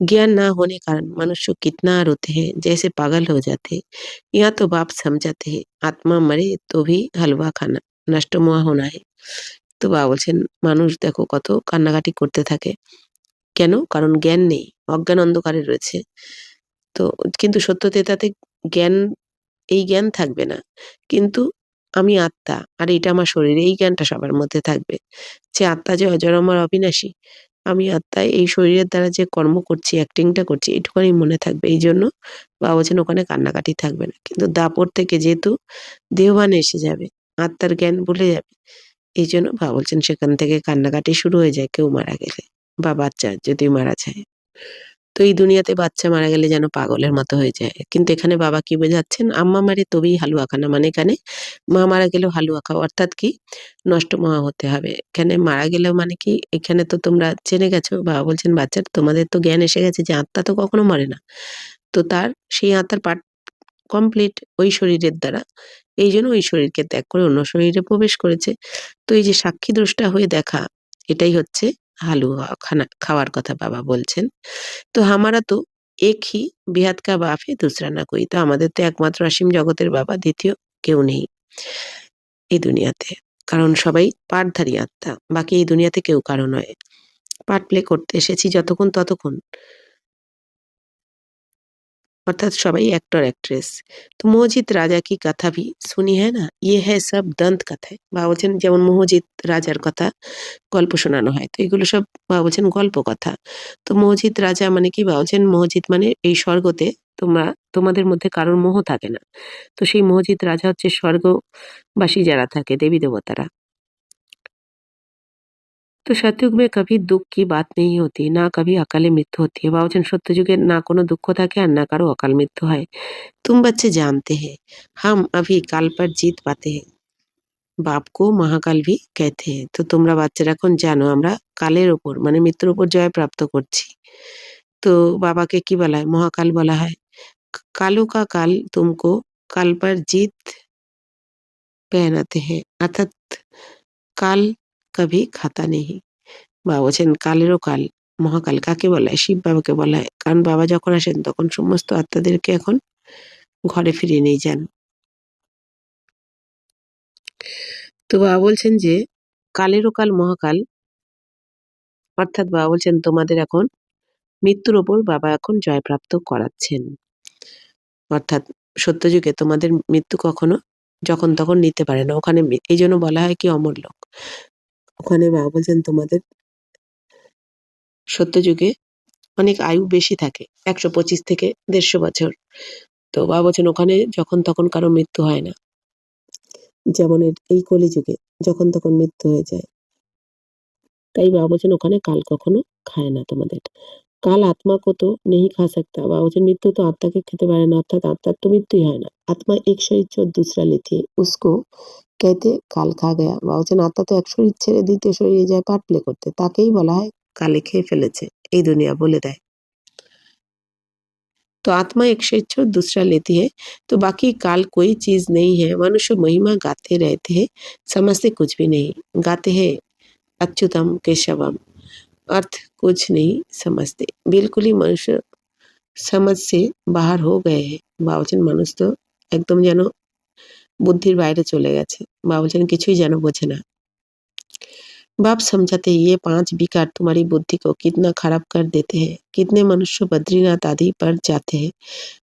ज्ञान ना होने कारण मनुष्य कितना रोते हैं, जैसे पागल हो जाते हैं। यहाँ तो बाप समझाते हैं आत्मा मरे तो भी हलवा खाना नष्ट मुआ होना है। তো বাবা বলছেন মানুষ দেখো কত কান্নাকাটি করতে থাকে। কেন? কারণ জ্ঞান নেই, অজ্ঞান অন্ধকারে রয়েছে। তো কিন্তু সত্যতে তাতে জ্ঞান, এই জ্ঞান থাকবে না। কিন্তু আমি আত্মা আর এটা আমার শরীর, এই জ্ঞানটা সবার মধ্যে থাকবে। যে আত্মা যে অজর অমর অবিনাশী, আমি আত্মায় এই শরীরের দ্বারা যে কর্ম করছি, অ্যাক্টিংটা করছি, এইটুখানি মনে থাকবে। এই জন্য বাবা বলছেন ওখানে কান্নাকাটি থাকবে না। কিন্তু দাপর থেকে যেহেতু দেহবান এসে যাবে, আত্মার জ্ঞান ভুলে যাবে, এই জন্য বাবা বলছেন সেখান থেকে কান্নাকাটি শুরু হয়ে যায় কেউ মারা গেলে বা বাচ্চা যদি মারা যায়। তো এই দুনিয়াতে বাচ্চা মারা গেলে যেন পাগলের মতো হয়ে যায়। কিন্তু এখানে বাবা কি বোঝাচ্ছেন? আম্মা মারে তবেই হালুয়া খানা, মানে এখানে মা মারা গেলেও হালুয়া খাও, অর্থাৎ কি নষ্ট মহা হতে হবে। এখানে মারা গেলেও মানে কি, এখানে তো তোমরা জেনে গেছো, বাবা বলছেন বাচ্চার তোমাদের তো জ্ঞান এসে গেছে যে আত্মা তো কখনো মরে না। তো তার সেই আত্মার পার্ট কমপ্লিট ওই শরীরের দ্বারা। এই জন্য ওই শরীরকে ত্যাগ করে অন্য শরীরে প্রবেশ করেছে। তো এই যে সাক্ষী দ্রষ্টা হয়ে দেখা, এটাই হচ্ছে হালুয়া খাওয়ার কথা বাবা বলছেন। তো হামারা তো এক হি বেহাত কা বাপ হে দুসরা না কোই। তো আমাদের তো একমাত্র অসীম জগতের বাবা, দ্বিতীয় কেউ নেই এই দুনিয়াতে। কারণ সবাই পাঠধারী আত্মা, বাকি এই দুনিয়াতে কেউ কারো নয়। পার্ট প্লে করতে এসেছি যতক্ষণ ততক্ষণ, অর্থাৎ সবাই অ্যাক্টর অ্যাক্ট্রেস। তো মোহজিৎ রাজা কি কথা ভি শুনি হ্যায় না, ইয়ে হ্যায় সব দন্ত কথায়। বাবা বলছেন যেমন মোহজিৎ রাজার কথা গল্প শোনানো হয়, তো এগুলো সব বাবা বলছেন গল্প কথা। তো মোহজিৎ রাজা মানে কি, বাবা বলছেন মোহজিৎ মানে এই স্বর্গতে তোমাদের মধ্যে কারোর মোহ থাকে না। তো সেই মোহজিৎ রাজা হচ্ছে স্বর্গবাসী যারা থাকে, দেবী দেবতারা। তো সত্যযুগ में कभी दुख की बात नहीं होती, না कभी अकाले मृत्यु होती है। বাবা বলছেন সত্য যুগে না কোনো দুঃখ থাকে আর না কারো অকাল মৃত্যু হয়। तुम बच्चे जानते हैं हम अभी काल पर जीत पाते हैं, बाप को महाकाल भी कहते हैं। তো তোমরা বাচ্চারা এখন জানো আমরা কালের ওপর মানে মৃত্যুর উপর জয় প্রাপ্ত করছি। তো বাবাকে কি বলা হয়? মহাকাল বলা হয়। কালো কা কাল তুমকো কাল पर जीत पहनाते हैं, অর্থাৎ কাল কভি খাতা নেহি। বাবা বলছেন কালেরও কাল, মহাকাল কাকে বলা হয়? শিব বাবাকে বলা হয়। কারণ বাবা যখন আসেন তখন সমস্ত আত্মাদেরকে এখন ঘরে ফিরিয়ে নিয়ে যান। তো বাবা বলছেন যে কালেরও কাল মহাকাল, অর্থাৎ বাবা বলছেন তোমাদের এখন মৃত্যুর ওপর বাবা এখন জয়প্রাপ্ত করাচ্ছেন। অর্থাৎ সত্যযুগে তোমাদের মৃত্যু কখনো যখন তখন নিতে পারে না। ওখানে এই জন্য বলা হয় কি অমরলোক। ওখানে বাবা বলছেন তোমাদের সত্যযুগে অনেক আয়ু বেশি থাকে, ১২৫ থেকে ১৫০ বছর। তো বাবা বলছেন ওখানে যখন তখন কারো মৃত্যু হয় না, যেমন এই কলিযুগে যখন তখন মৃত্যু হয়ে যায়। তাই বাবা বলছেন ওখানে কাল কখনো খায় না তোমাদের। কাল আত্মা কো তো নেহি খা सकता, বাবা বলছেন মৃত্যু তো আত্মাকে খেতে পারে না, অর্থাৎ আত্মার তো মৃত্যুই হয় না। আত্মা এক শরীর छोड़ दूसरा लेती है, उसको कहते কাল খা গয়া। বাবা বলছেন আত্মা তো এক শরীর ছেড়ে দ্বিতীয় শরীরে যায় পার্ট প্লে করতে, তাকেই বলা হয় কালে খেয়ে ফেলেছে, এই দুনিয়া বলে দেয়। तो आत्मा एक शरीर छोड़ दूसरा लेती है, तो बाकी काल कोई चीज नहीं है। मनुष्य महिमा गाते रहते हैं, समझते कुछ भी नहीं। गाते हैं अच्युतम केशवम, अर्थ कुछ नहीं समझते। बिल्कुल ही मनुष्य समझ से बाहर हो गए हैं। বাবা বলছেন মানুষ তো একদম যেন বুদ্ধির বাইরে চলে গেছে। বাবা বলছেন কিছুই যেন বোঝে না। बाप समझाते ये 5 विकार तुम्हारी बुद्धि को कितना खराब कर देते हैं, कितने मनुष्य बद्रीनाथ आदि पर जाते हैं।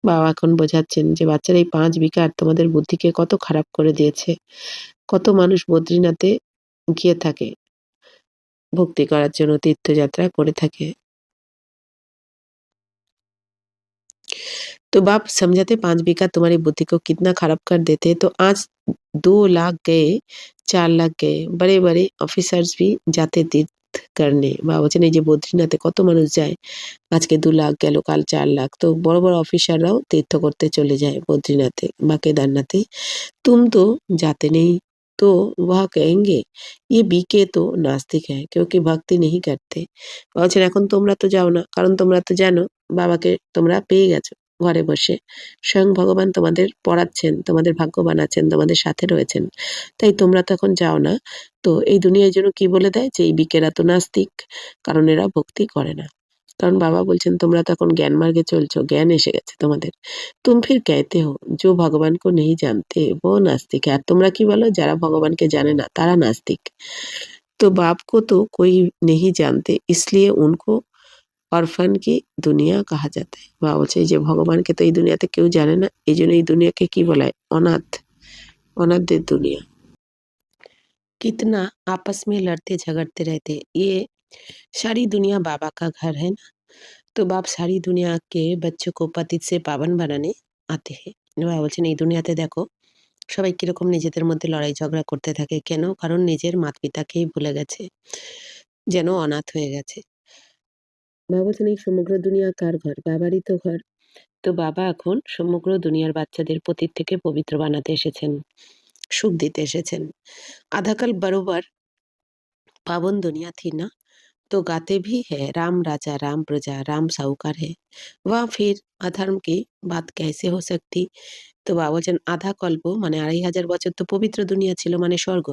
বাবা এখন বোঝাচ্ছেন যে বাচ্চারা এই 5 বিকার তোমাদের বুদ্ধিকে কত খারাপ করে দিয়েছে। কত মানুষ বদ্রীনাথে গিয়ে থাকে ভক্তি করার জন্য, তীর্থযাত্রা করে থাকে। तो बाप समझाते 5 विकार तुम्हारी बुद्धि को कितना खराब कर देते हैं। तो आज 2 लाख गए, 4 लाख गए, बड़े-बड़े ऑफिसार्स भी जाते तीर्थ करने। বাবা বলছেন এই যে বদ্রীনাথে কত মানুষ যায়। আজকে 2 লাখ গেল, কাল 4 লাখ। তো বড়, বড় অফিসাররাও তীর্থ করতে চলে যায় বদ্রীনাথে বা কেদারনাথে। तुम तो जाते नहीं, तो वह कहेंगे ये बीके तो नास्तिक है क्योंकि भक्ति नहीं करते। বলছেন এখন তোমরা তো যাও না, কারণ তোমরা তো জানো বাবাকে তোমরা পেয়ে গেছো ঘরে বসে। স্বয়ং ভগবান তোমাদের পড়াচ্ছেন, তোমাদের ভাগ্য বানাচ্ছেন, তোমাদের সাথে রয়েছেন। তাই তোমরা তো এখন যাও না। তো এই দুনিয়ার জন্য কি বলে দেয় যে এই বিকেরা তো নাস্তিক, কারণ এরা ভক্তি করে না। কারণ বাবা বলছেন তোমরা তো এখন জ্ঞান মার্গে চলছো, জ্ঞান এসে গেছে তোমাদের। तुम फिर कहते हो जो भगवान को नहीं जानते वो नास्तिक है। আর তোমরা কি বলো যারা ভগবানকে জানে না তারা নাস্তিক। तो बाप को तो कोई नहीं जानते इसलिए उनको অরফান কি দুনিয়া কাহা जाता है। বাবা বলছে এই যে ভগবানকে তো এই দুনিয়াতে কেউ জানে না, এই জন্য এই দুনিয়াকে কি বলা হয়? অনাথ, অনাথদের দুনিয়া। कितना आपस में लड़ते झगड़ते रहते, ये सारी दुनिया बाबा का घर है ना। तो बाप सारी दुनिया के बच्चों को पतित से पावन बनाने आते हैं। বাবা বলছেন এই দুনিয়াতে দেখো সবাই কিরকম নিজেদের মধ্যে লড়াই ঝগড়া করতে থাকে। কেন? কারণ নিজের মাতা-পিতাকেই ভুলে গেছে। যেন অনাথ হয়ে গেছে। বাবা বলছেন এই সমগ্র দুনিয়া কার ঘর? বাবারই তো ঘর। তো বাবা এখন সমগ্র দুনিয়ার বাচ্চাদের পতিত থেকে পবিত্র বানাতে এসেছেন, সুখ দিতে এসেছেন। আধাকাল बरोबर पावन दुनिया थी ना, तो गाते भी है राम राजा राम प्रजा राम साहूकार है। वहाँ फिर अधर्म की बात कैसे हो सकती? তো বাবা বলছেন আধা কল্প মানে ২৫০০ বছর তো পবিত্র দুনিয়া ছিল মানে স্বর্গ।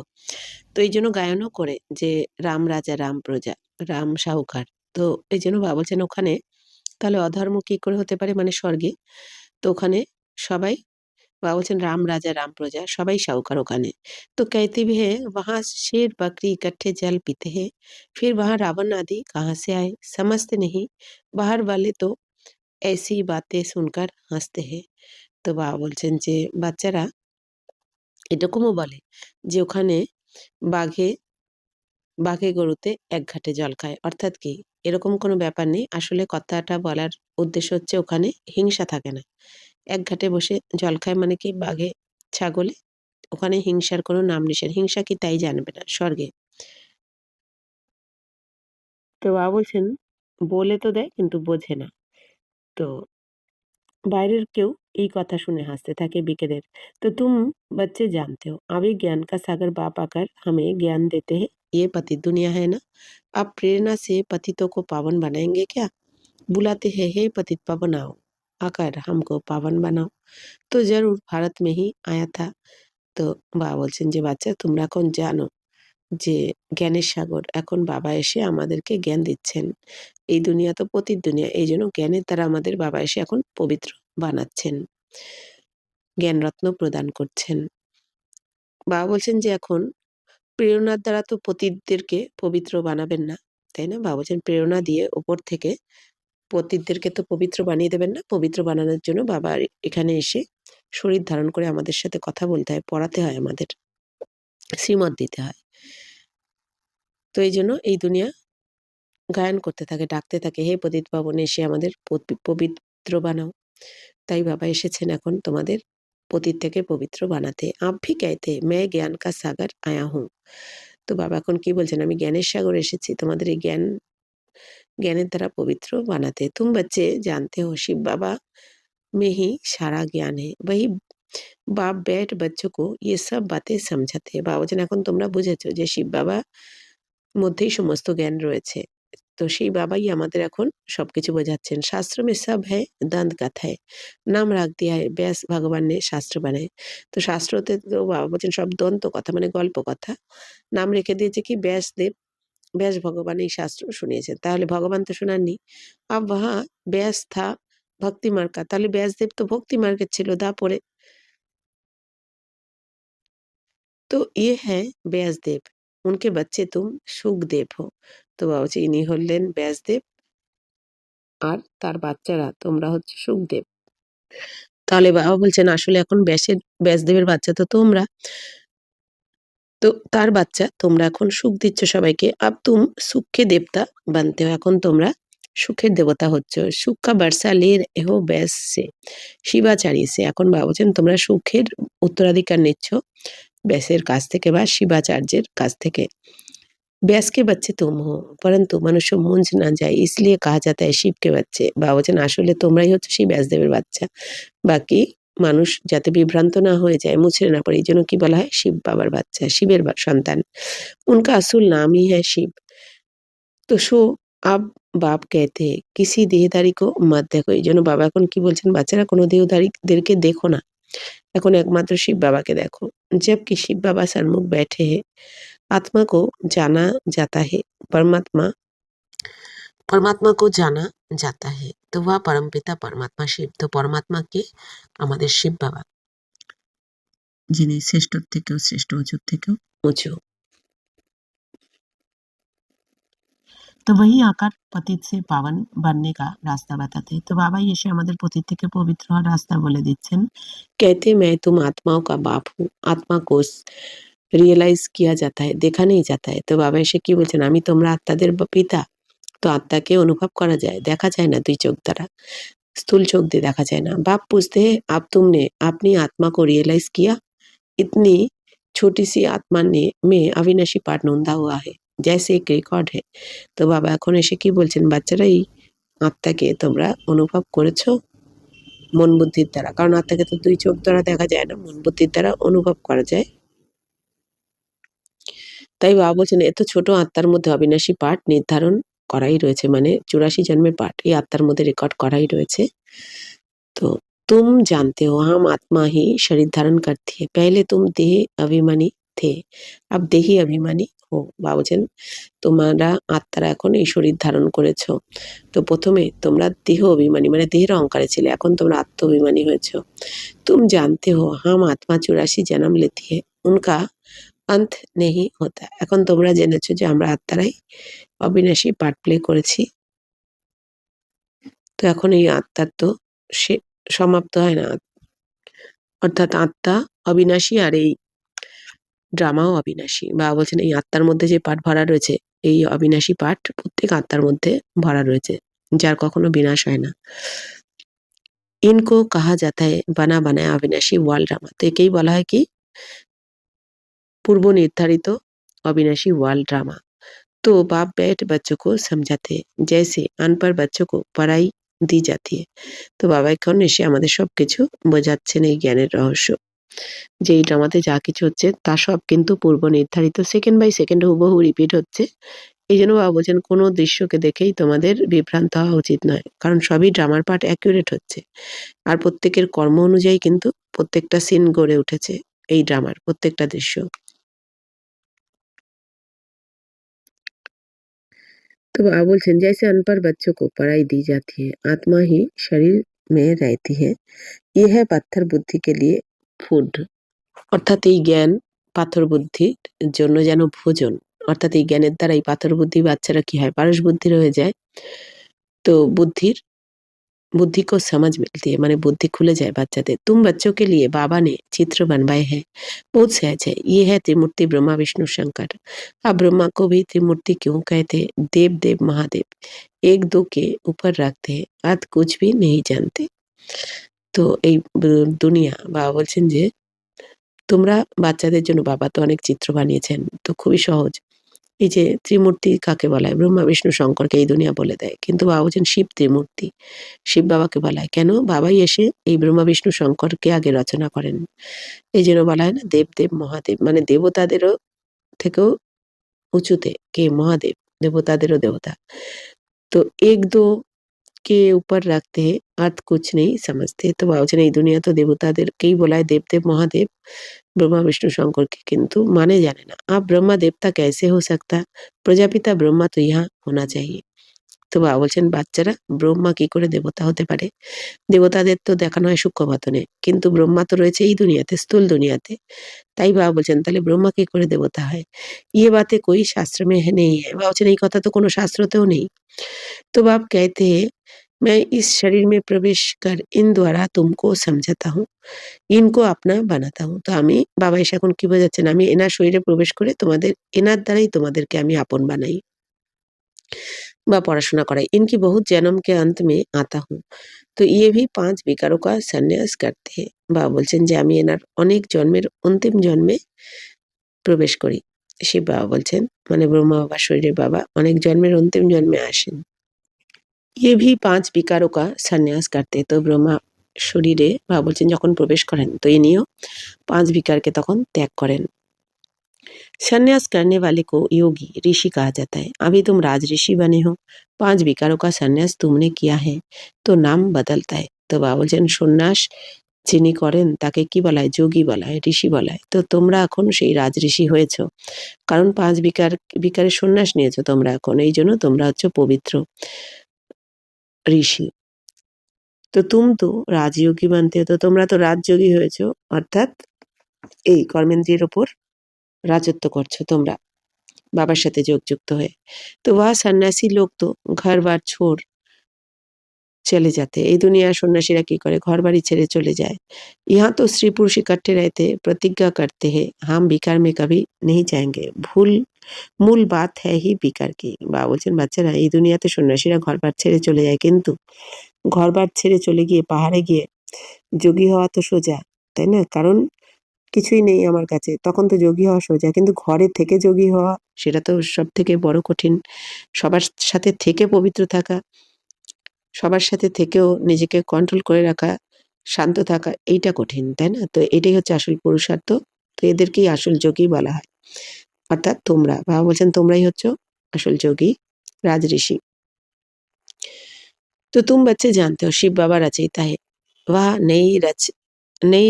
তো এইজন্য গায়নও করে যে রাম রাজা রাম প্রজা, রাম সাহুকার। তো এইজন্য বাবা বলছেন ওখানে তাহলে অধর্ম কি করে হতে পারে? মানে স্বর্গে। তো ওখানে সবাই বাবা বলছেন রাম রাজা রাম প্রজা সবাই সাহুকার ওখানে। तो कहते भी हैं वहाँ शेर बकरी इकट्ठे जल पीते हैं, फिर वहाँ रावण आदि कहाँ से आए? समझते नहीं, बाहर वाले तो ऐसी बातें सुनकर हँसते हैं। তো বাবা বলছেন যে বাচ্চারা এরকমও বলে যে ওখানে বাঘে বাঘে গরুতে এক ঘাটে জল খায়। অর্থাৎ কি? এরকম কোনো ব্যাপার নেই। আসলে কথাটা বলার উদ্দেশ্য হচ্ছে ওখানে হিংসা থাকে না। এক ঘাটে বসে জল খায় মানে কি বাঘে, ছাগলে ওখানে হিংসার কোনো নাম নিশান। হিংসা কি তাই জানবে না স্বর্গে। তো বাবা বলছেন বলে তো দেয় কিন্তু বোঝে না। তো বাইরের কেউ এই কথা শুনে हँसते থাকে বিকেদের। तो तुम बच्चे जानते हो अभी ज्ञान का सागर बाप आकर हमें ज्ञान देते हैं। ये पतित दुनिया है ना, आप प्रेरणा से पतितों को पावन बनाएंगे क्या? बुलाते हैं हे पतित पावन आओ, आकर हमको पावन बनाओ। तो जरूर भारत में ही आया था। তো বাবা বলছেন যে বাচ্চা তোমরা এখন জানো যে জ্ঞানের সাগর এখন বাবা এসে আমাদেরকে জ্ঞান দিচ্ছেন। এই দুনিয়া তো পতিত দুনিয়া। এইজন্য জ্ঞানের দ্বারা আমাদের বাবা এসে এখন পবিত্র বানাচ্ছেন। জ্ঞানরত্ন প্রদান করছেন। বাবা বলছেন যে এখন প্রেরণার দ্বারা তো পতিতদেরকে পবিত্র বানাবেন না, তাই না? বাবা বলছেন প্রেরণা দিয়ে ওপর থেকে পতিতদেরকে তো পবিত্র বানিয়ে দেবেন না। পবিত্র বানানোর জন্য বাবা এখানে এসে শরীর ধারণ করে আমাদের সাথে কথা বলতে হয়, পড়াতে হয় আমাদের, শ্রীমত দিতে হয়। তো এইজন্য এই দুনিয়া গায়ন করতে থাকে, ডাকতে থাকে, "হে পতিত পাবন এসে আমাদের পবিত্র বানাও।" তাই বাবা এসেছেন এখন তোমাদের পতিত থেকে পবিত্র বানাতে। "आप भी कहते मैं ज्ञान का सागर आया हूँ।" তো বাবা এখন কি বলছেন? "আমি জ্ঞানের সাগর এসেছি তোমাদের এই জ্ঞানের দ্বারা পবিত্র বানাতে। तुम बच्चे जानते हो शिव बाबा में ही सारा ज्ञान है। वही बाप बैठ बच्चों को ये सब बातें समझाते हैं।" বাবা বলছেন, "এখন তোমরা বুঝেছ যে শিব বাবা মধ্যেই সমস্ত জ্ঞান রয়েছে। তো সেই বাবাই আমাদের এখন সবকিছু বোঝাচ্ছেন। শাস্ত্র में सब है दंत कथा है। नाम रख दिया है ব্যাস ভগবান ने শাস্ত্র বানায়। তো শাস্ত্রতে তো বাবা বলছেন সব দন্ত কথা মানে গল্প কথা। নাম রেখে দিয়েছে কি ব্যাসদেব, ব্যাস ভগবান এই শাস্ত্র শুনিয়েছেন। তাহলে ভগবান তো শোনাননি। अब वहाँ ব্যাস था ভক্তি মার্গ का, তাহলে ব্যাসদেব তো ভক্তি মার্গের ছিল দাপরে। तो ये है ব্যাসদেব। उनके बच्चे तुम सुखदेव हो। তো বাবা বলছে ইনি হলেন ব্যাসদেব আর তার বাচ্চারা তোমরা হচ্ছে সুখদেব। তাহলে বাবা বলছেন আসলে এখন ব্যাসদেবের বাচ্চা তো তোমরা, তো তার বাচ্চা তোমরা এখন সুখ দিচ্ছ সবাইকে। আব তুম সুখে দেবতা বানতে हो, এখন তোমরা সুখের দেবতা হচ্ছ। সুখ কা বর্ষা লে রহে हो ব্যাস সে, শিবাচার্য সে। এখন বাবা বলছেন তোমরা সুখের উত্তরাধিকার নিচ্ছ ব্যাসের কাছ থেকে বা শিবাচার্যের কাছ থেকে। ব্যাস के बच्चे तुम हो परंतु मनुष्य मुंज ना जाए इसलिए कहा जाता है शिव के बच्चे। বাবা বলছেন আসলে তোমরাই হচ্ছে সেই ব্যাসদেবের বাচ্চা, বাকি মানুষ যাতে বিভ্রান্ত না হয়ে যায়, মুছড়ে না পড়ে, এই জন্য কি বলা হয় শিব বাবার বাচ্চা, শিবের সন্তান। उनका असल नाम ही है शिव। তো সো আব বাপ कहते हैं किसी देहधारी को मत देखो। এই জন্য বাবা এখন কি বলছেন, বাচ্চারা কোনো দেহধারীদেরকে দেখো না, এখন একমাত্র শিব বাবাকে দেখো। जबकि शिव बाबा सन्मुख बैठे हैं आत्मा को जाना जाता है, परमात्मा परमात्मा को জানা जाता है। তো वह परमपिता परमात्मा शिव। তো পরমাত্মা কে? আমাদের শিব বাবা, যিনি শ্রেষ্ঠর থেকেও শ্রেষ্ঠ, উঁচুর থেকেও উঁচু। তো वही आकर पतित से पावन बनने का रास्ता बताते हैं। তো বাবাই এসে আমাদের পতিত থেকে পবিত্র হওয়ার রাস্তা বলে দিচ্ছেন। कहते मैं तुम आत्माओं का बाप हूँ, आत्मा को রিয়েলাইজ किया जाता है, देखा नहीं जाता है। তো বাবা এসে কি বলছেন, আমি তোমরা আত্মাদের পিতা, তো আত্মাকে অনুভব করা যায়, দেখা যায় না দুই চোখ দ্বারা, স্থূল चोख দিয়ে দেখা যায় না। बाप पूछते हैं अब तुमने अपनी आत्मा को रियलाइज किया, इतनी छोटी सी आत्मा ने में अविनाशी पाठ नोंदा हुआ है जैसे एक রেকর্ড है। তো বাবা এখন এসে কি বলছেন, বাচ্চারা এই আত্মাকে তোমরা অনুভব করেছো মন বুদ্ধির দ্বারা, কারণ আত্মাকে তো দুই চোখ দ্বারা দেখা যায় না, মন বুদ্ধির দ্বারা অনুভব করা যায়। তাই বাবা বলছেন এত ছোট আত্মার মধ্যে অবিনাশী পাঠ নির্ধারণ করাই রয়েছে, মানে 84 জন্মের পাঠ এই আত্মার মধ্যে রেকর্ড করাই রয়েছে। तो तुम जानते हो हम आत्मा ही शरीर धारण करती है, पहले तुम देह अभिमानी थे अब देही अभिमानी हो। বাবা বলছেন তোমরা আত্মারা এখন এই শরীর ধারণ করেছো, তো প্রথমে তোমরা দেহ অভিমানী মানে দেহের অহংকারে ছিলে, এখন তোমরা আত্ম অভিমানী হয়েছো। तुम जानते हो हम आत्मा 84 जन्म लेती है उनका अंत नहीं होता। এখন তোমরা জেনেছো যে আমরা আত্মারাই অবিনাশী পার্ট প্লে করেছি, তো এখন এই আত্মার তো সে সমাপ্ত হয় না, অর্থাৎ আত্মা অবিনাশী আর এই ড্রামাও অবিনাশী। বাবা বলছেন এই আত্মার মধ্যে যে পাঠ ভরা রয়েছে, এই অবিনাশী পাঠ প্রত্যেক আত্মার মধ্যে ভরা রয়েছে, যার কখনো বিনাশ হয় না। ইনকো কাহা যাতা है बना बनाया अविनाशी ওয়াল ড্রামা। তো একেই বলা হয় কি पूर्व निर्धारित अविनाशी वाल ड्रामा। तो बाप बैठ बच्चों को समझाते हैं जैसे अनपढ़ बच्चों को पढ़ाई दी जाती है। তো বাবা এখন এসে আমাদের সবকিছু বোঝাচ্ছেন এই জ্ঞানের রহস্য, যে এই ড্রামাতে যা কিছু হচ্ছে তা সব কিন্তু পূর্ব নির্ধারিত, সেকেন্ড বাই সেকেন্ড হুবহু রিপিট হচ্ছে। এই জন্য বাবা বলছেন কোনো দৃশ্যকে দেখেই তোমাদের বিভ্রান্ত হওয়া উচিত নয়, কারণ সবই ড্রামার পার্ট অ্যাকুরেট হচ্ছে, আর প্রত্যেকের কর্ম অনুযায়ী কিন্তু প্রত্যেকটা সিন গড়ে উঠেছে এই ড্রামার প্রত্যেকটা দৃশ্য। तो बाबा बोलছেন जैसे अनपढ़ बच्चों को पढ़ाई दी जाती है आत्मा ही शरीर में रहती है, ये है पाथर बुद्धि के लिए फूड। অর্থাৎ এই জ্ঞান পাথর বুদ্ধির জন্য যেন ভোজন, অর্থাৎ এই জ্ঞানের দ্বারা এই পাথর বুদ্ধি বাচ্চারা কি হয় পারস বুদ্ধির হয়ে যায়, তো बुद्धि को समझ मिलती है, माने बुद्धि खुले जाए बच्चाते। तुम बच्चों के लिए बाबा ने चित्र बनवाए हैं, बहुत सहज है, ये है त्रिमूर्ति ब्रह्मा विष्णु शंकर। अब ब्रह्मा को भी त्रिमूर्ति क्यों कहते हैं, देव देव महादेव एक दो के ऊपर रखते हैं, अर्थ कुछ भी नहीं जानते। তো এই দুনিয়া বাবা বলছেন যে তোমরা বাচ্চাদের জন্য বাবা তো অনেক চিত্র বানিয়েছেন, তো খুবই সহজ। এই যে ত্রিমূর্তি কাকে বলা হয়, ব্রহ্মা বিষ্ণু শঙ্করকে এই দুনিয়া বলে দেয়, কিন্তু বাবা বলছেন শিব ত্রিমূর্তি, শিব বাবাকে বলা হয় কেন, বাবাই এসে এই ব্রহ্মা বিষ্ণু শঙ্করকে আগে রচনা করেন, এই জন্য বলা হয় না দেব দেব মহাদেব, মানে দেবতাদেরও থেকেও উঁচুতে কে মহাদেব, দেবতাদেরও দেবতা। তো এক দো কে উপর রাখতে हैं अर्थ कुछ नहीं समझते। तो বাবা বলছেন এই দুনিয়া তো দেবতাদেরকেই বলা হয় দেব দেব মহাদেব, ब्रह्मा विष्णु शंकर के, किंतु माने जाने ना। अब ब्रह्मा देवता कैसे हो सकता, प्रजापिता ब्रह्मा तो यहाँ होना चाहिए। তো বাবা বলছেন, বাচ্চারা, ব্রহ্মা কি করে দেবতা হতে পারে? দেবতাদের তো দেখানো হয় সূক্ষ্মবতনে, কিন্তু ব্রহ্মা তো রয়েছে এই দুনিয়াতে, স্থূল দুনিয়াতে। তাই বাবা বলছেন, তাহলে ব্রহ্মা কি করে দেবতা হয়? ये बातें कोई शास्त्र में है नहीं है। बाबा বলছেন, এই কথা তো কোনো শাস্ত্রতেও নেই। तो बाप कहते हैं, मैं इस शरीर में प्रवेश कर इन द्वारा तुमको समझाता हूँ, ইনকো আপনা বানাতা হুঁ। তো আমি, বাবা এসে এখন কি বোঝাচ্ছেন, আমি এনার শরীরে প্রবেশ করে তোমাদের, এনার দ্বারাই তোমাদেরকে আমি আপন বানাই বা পড়াশোনা করাই। इनकी बहुत जन्म के अंत में आता हूँ, তো ये भी 5 विकारों का संन्यास करते हैं। বাবা বলছেন যে আমি এনার অনেক জন্মের অন্তিম জন্মে প্রবেশ করি। শিব বাবা বলছেন, মানে ব্রহ্মা বাবার শরীরের বাবা অনেক জন্মের অন্তিম জন্মে আসেন। ये भी 5 विकारों का संन्यास करते हैं। তো ব্রহ্মা শরীরে বাবা বলছেন যখন প্রবেশ করেন, তো ইনিও 5 विकारকে তখন ত্যাগ করেন। संन्यास करने वाले को योगी ऋषि कहा जाता है। अभी तुम राजऋषि बने हो, 5 विकारों का संन्यास तुमने किया है, तो नाम बदलता है। তো বাবা বলছেন, সন্ন্যাস যিনি করেন তাকে কি বলা হয়? যোগী বলা হয়, ঋষি বলা হয়। তো তোমরা এখন সেই রাজঋষি হয়েছ, কারণ 5 বিকারের সন্ন্যাস নিয়েছো তোমরা এখন, এই জন্য তোমরা হচ্ছে পবিত্র ঋষি। তো তুম তো রাজযোগী মানতে हो, তো তোমরা তো রাজযোগী হয়েছো, অর্থাৎ এই কর্মেন্দ্রিয়ের ওপর রাজত্ব করছো তোমরা বাবার সাথে যোগযুক্ত হয়ে। तो वह सन्यासी लोग तो घर बार छोड़ चले जाते हैं। এই দুনিয়ার সন্ন্যাসীরা কি করে? ঘর বাড়ি ছেড়ে চলে যায়। यहाँ तो स्त्री पुरुष इकट्ठे रहते, प्रतिज्ञा करते हैं, हम विकार में कभी नहीं जाएंगे। মূল বাত है ही विकार की। বাবা বলছেন, বাচ্চারা, এই দুনিয়াতে সন্ন্যাসীরা ঘরবার ছেড়ে চলে যায়, কিন্তু ঘরবার ছেড়ে চলে গিয়ে পাহাড়ে গিয়ে যোগী হওয়া তো সোজা, তাই না? কারণ কিছুই নেই আমার কাছে, তখন তো যোগী হওয়া সোজা, কিন্তু ঘরে থেকে যোগী হওয়া সেটা তো সব থেকে বড় কঠিন। সবার সাথে থেকে পবিত্র থাকা, সবার সাথে থেকেও নিজেকে কন্ট্রোল করে রাখা, শান্ত থাকা, এইটা কঠিন, তাই না? তো এটাই হচ্ছে আসল পুরুষার্থ। তো এদেরকেই আসল যোগী বলা হয়, অর্থাৎ তোমরা। বাবা বলছেন, তোমরাই হচ্ছ আসল যোগী, রাজঋষি। তো तुम बच्चे जानते हो शिव बाबा रचयिता है, वह नई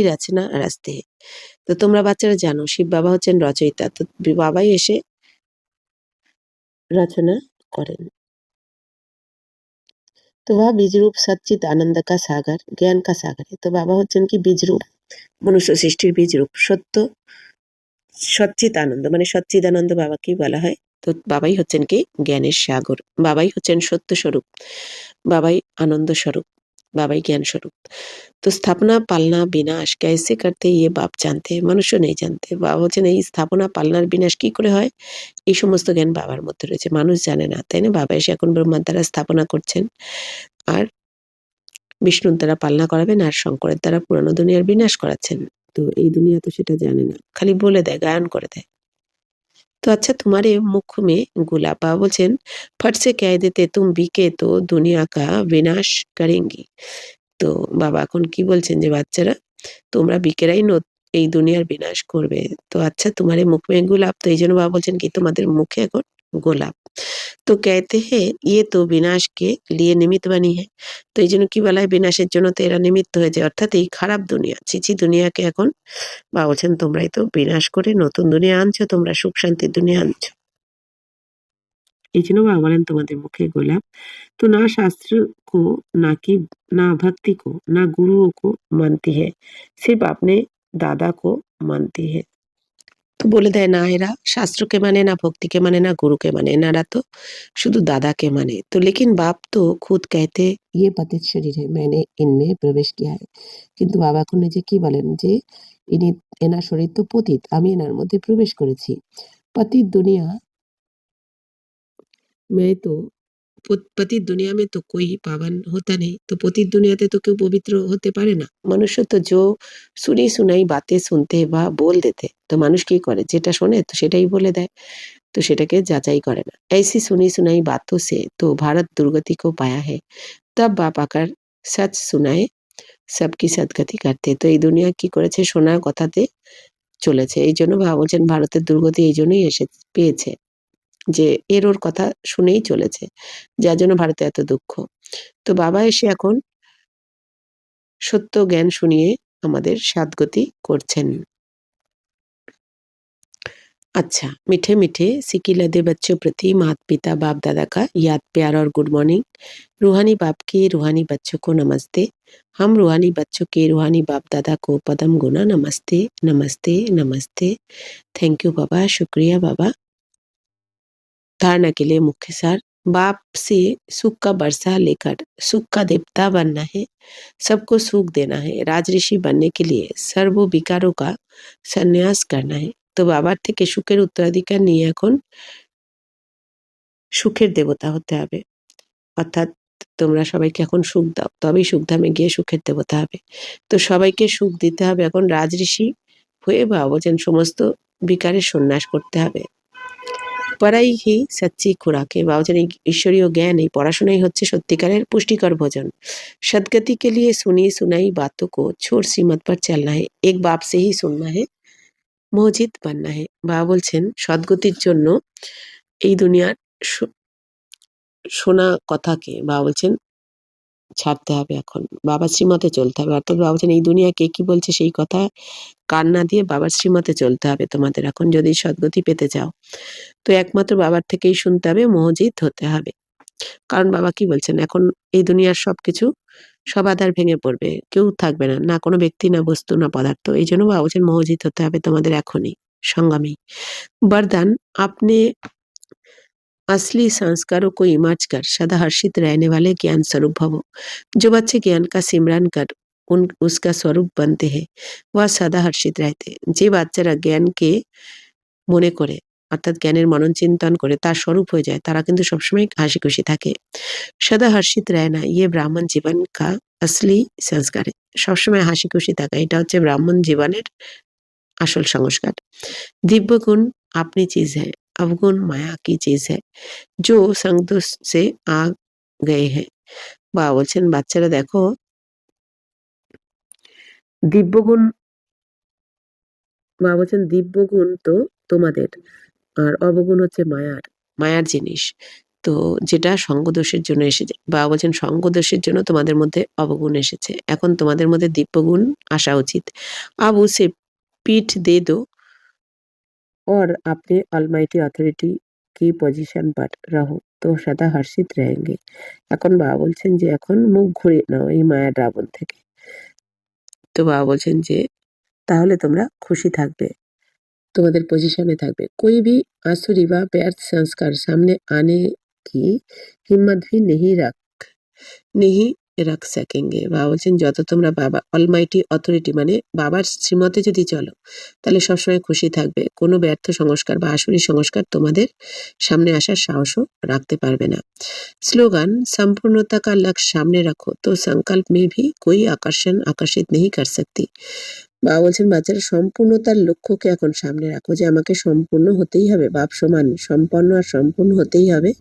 रचना रचते हैं। তো তোমরা বাচ্চারা জানো শিব বাবা হচ্ছেন রচয়িতা, তো বাবাই এসে রচনা করেন। তো वह बीजरूप सच्चित आनंद का सागर, ज्ञान का सागर है। তো বাবা হচ্ছেন কি? বীজরূপ, মনুষ্য সৃষ্টির বীজরূপ, সত্য সচ্চিত আনন্দ, মানে সচ্চিদানন্দ বাবাকেই বলা হয়। তো বাবাই হচ্ছেন কি? জ্ঞানের সাগর, বাবাই হচ্ছেন সত্য স্বরূপ, বাবাই আনন্দ স্বরূপ, বাবাই জ্ঞান স্বরূপ। তো স্থাপনা পালনা বিনাশ कैसे करते ये बाप जानते हैं, মনুষ্য নেই জানতে। বাবা বলছেন, এই স্থাপনা পালনার বিনাশ কি করে হয়, এই সমস্ত জ্ঞান বাবার মধ্যে রয়েছে, মানুষ জানে না, তাই না? বাবা এসে এখন ব্রহ্মার দ্বারা স্থাপনা করছেন, আর বিষ্ণুর দ্বারা পালনা করাবেন, আর শঙ্করের দ্বারা পুরানো দুনিয়ার বিনাশ করাচ্ছেন। তো এই দুনিয়া তো সেটা জানে না, খালি বলে দেয়, গায়ন করে দেয়। तो अच्छा तुम्हारे मुख में गुलाब, बाबा বলছেন, फट से कह देते तुम बिके तो दुनिया का विनाश करेंगी। তো বাবা এখন কি বলছেন যে, বাচ্চারা, তোমরা বিকেরাই এই দুনিয়ার বিনাশ করবে। তো আচ্ছা তোমারে মুখ মে গোলাপ, তো এই জন্য বাবা বলছেন কি, তোমাদের মুখে এখন গোলাপ। তো कहते हैं ये तो विनाश के लिए निमित्त बनी है। তো এই জন্য কি বলা হয়? বিনাশের জন্য তো এরা নিমিত্ত হয়ে যায়, অর্থাৎ এই খারাপ দুনিয়া, ছিছি দুনিয়াকে এখন বাবা বলছেন, তোমরাই তো বিনাশ করে নতুন দুনিয়া আনছো, তোমরা সুখ শান্তির দুনিয়া আনছো। এই জন্য বাবা বলেন তোমাদের মুখে গোলাপ। तो ना शास्त्र को, ना कि ना भक्ति को, ना गुरुओं को मानती है, सिर्फ अपने दादा को मानती है। তো বলে দেয়, না এরা শাস্ত্রকে মানে, না ভক্তিকে মানে, না গুরুকে মানে, এনারা তো শুধু দাদাকে মানে। তো लेकिन बाप तो खुद कहते ये पतित शरीर है, मैंने इनमें प्रवेश किया है। কিন্তু বাবা এখন নিজে কি বলেন যে, ইনি, এনার শরীর তো পতিত, আমি এনার মধ্যে প্রবেশ করেছি। পতিত দুনিয়া मैं तो পতিত দুনিয়া মে তো কোই পাবন হতা নেই। তো পতিত দুনিয়াতে তো কেউ পবিত্র হতে পারে না। মনুষ্য তো জো সুনি সুনাই বাতে শুনতে বা बोल देते, তো মানুষ কি করে? যেটা শোনে তো সেটাই বলে দেয়, তো সেটাকে যাচাই করে না। ऐसी सुनी सुनाई बातों से तो भारत दुर्गति को पाया है, तब बाप आकर सच सुनाए सबकी सदगति करते। তো এই দুনিয়া কি করেছে? শোনার কথাতে চলেছে। এই জন্য বাবা বলছেন, ভারতের দুর্গতি এই জন্যই পেয়েছে, যে এর ওর কথা শুনেই চলেছে, যার জন্য ভারতে এত দুঃখ। তো বাবা এসে এখন সত্য জ্ঞান শুনিয়ে আমাদের সাতগতি করছেন। अच्छा, मीठे मीठे सिकी लदे बच्चों प्रति माता पिता बाप दादा का याद प्यार और गुड मॉर्निंग। रूहानी बाप के रूहानी बच्चों को नमस्ते। हम रूहानी बच्चों के रूहानी बाप दादा को पदम गुना नमस्ते नमस्ते नमस्ते। थैंक यू बाबा, शुक्रिया बाबा। धारणा के लिए मुख्य सार, बाप से सुख का बरसा लेकर सुख का देवता बनना है, सबको सुख देना है। राजऋषि बनने के लिए सर्व विकारों का संन्यास करना है। তো বাবার থেকে সুখের উত্তরাধিকার নিয়ে এখন সুখের দেবতা হতে হবে। অর্থাৎ তোমরা সবাইকে এখন সুখ দাও, তবেই সুখধামে গিয়ে সুখের দেবতা হবে। তো সবাইকে সুখ দিতে হবে, এখন রাজঋষি হয়ে বা অবচেন সমস্ত বিকারের সন্ন্যাস করতে হবে। পড়াই হি সচ্চি খোরাকে বা অবচেন এই ঈশ্বরীয় জ্ঞান, এই পড়াশোনাই হচ্ছে সত্যিকারের পুষ্টিকর ভোজন। सदगति के लिए सुनी सुनाई बातों को छोड़ श्रीमत पर चलना है, एक बाप से ही सुनना है, মোহজিত বান্না হে। বাবা বলছেন সদ্গতির জন্য এই দুনিয়ার শোনা কথাকে বাবা বলছেন ছাড়তে হবে, এখন বাবার শ্রীমতে চলতে হবে। অর্থাৎ বাবা বলছেন এই দুনিয়া কে কি বলছে সেই কথা কান না দিয়ে বাবার শ্রীমতে চলতে হবে তোমাদের, এখন যদি সদ্গতি পেতে চাও। তো একমাত্র বাবার থেকেই শুনতে হবে, মোহজিত হতে হবে। কারণ বাবা কি বলছেন, এখন এই দুনিয়ার সবকিছু সব আধার ভেঙে পড়বে, কেউ থাকবে না, না কোনো ব্যক্তি, না বস্তু, না পদার্থ। এই জন্য বাবা বলছেন মোহজিত হতে হবে তোমাদের এখনই, संगमी। वरदान, अपने असली संस्कारों को इमर्ज कर सदा हर्षित रहने वाले ज्ञान स्वरूप भवो। जो बच्चे ज्ञान का सिमरन कर उसका स्वरूप बनते हैं वह सदा हर्षित रहते हैं। যে বাচ্চারা জ্ঞানকে মনে করে অর্থাৎ জ্ঞানের মনন চিন্তন করে তার স্বরূপ হয়ে যায়, তারা কিন্তু সবসময় হাসি খুশি থাকে। সদা হর্ষিত रहना ये ब्राह्मण जीवन का असली संस्कार है। সবসময় হাসি খুশি থাকা, এটা হচ্ছে ব্রাহ্মণ জীবনের আসল সংস্কার। दिव्य गुण अपनी चीज है, अवगुण माया की चीज है, जो संगदोष से आ गए हैं। বাবা বলছেন বাচ্চারা দেখো, দিব্যগুণ, বাবা বলছেন দিব্যগুণ তো তোমাদের, আর অবগুণ হচ্ছে মায়ার, মায়ার জিনিস। তো যেটা সঙ্গদোষের জন্য এসেছে, বাবা বলছেন সঙ্গদোষের জন্য তোমাদের মধ্যে অবগুণ এসেছে, এখন তোমাদের মধ্যে দিব্যগুণ আসা উচিত। আব উসে পিঠ দে দো और अपने অলমাইটি অথরিটি কি পজিশন पर रहो তো সদা হর্ষিত रहेंगे। এখন বাবা বলছেন যে এখন মুখ ঘুরিয়ে নাও এই মায়ার রাবণ থেকে। তো বাবা বলছেন যে তাহলে তোমরা খুশি থাকবে, তোমাদের পজিশনে থাকবে। कोई भी आसुरी व व्यर्थ संस्कार सामने आने की हिम्मत भी नहीं রাখ सकेंगे। বাবা বলছেন যত তোমরা বাবা অলমাইটি অথরিটি মানে বাবার শ্রীমতে যদি চলো তাহলে সবসময় খুশি থাকবে, কোনো ব্যর্থ সংস্কার বা আসুরি সংস্কার তোমাদের সামনে আসার সাহসও রাখতে পারবে না। স্লোগান, संपूर्णता का लक्ष्य सामने रखो तो संकल्प में भी कोई आकर्षण आकर्षित नहीं कर सकती। বাবা বলছেন বাচ্চারা সম্পূর্ণতার লক্ষ্যকে এখন সামনে রাখো, যে আমাকে সম্পূর্ণ হতেই হবে, বাপ সমান সম্পন্ন আর সম্পূর্ণ হতেই হবে।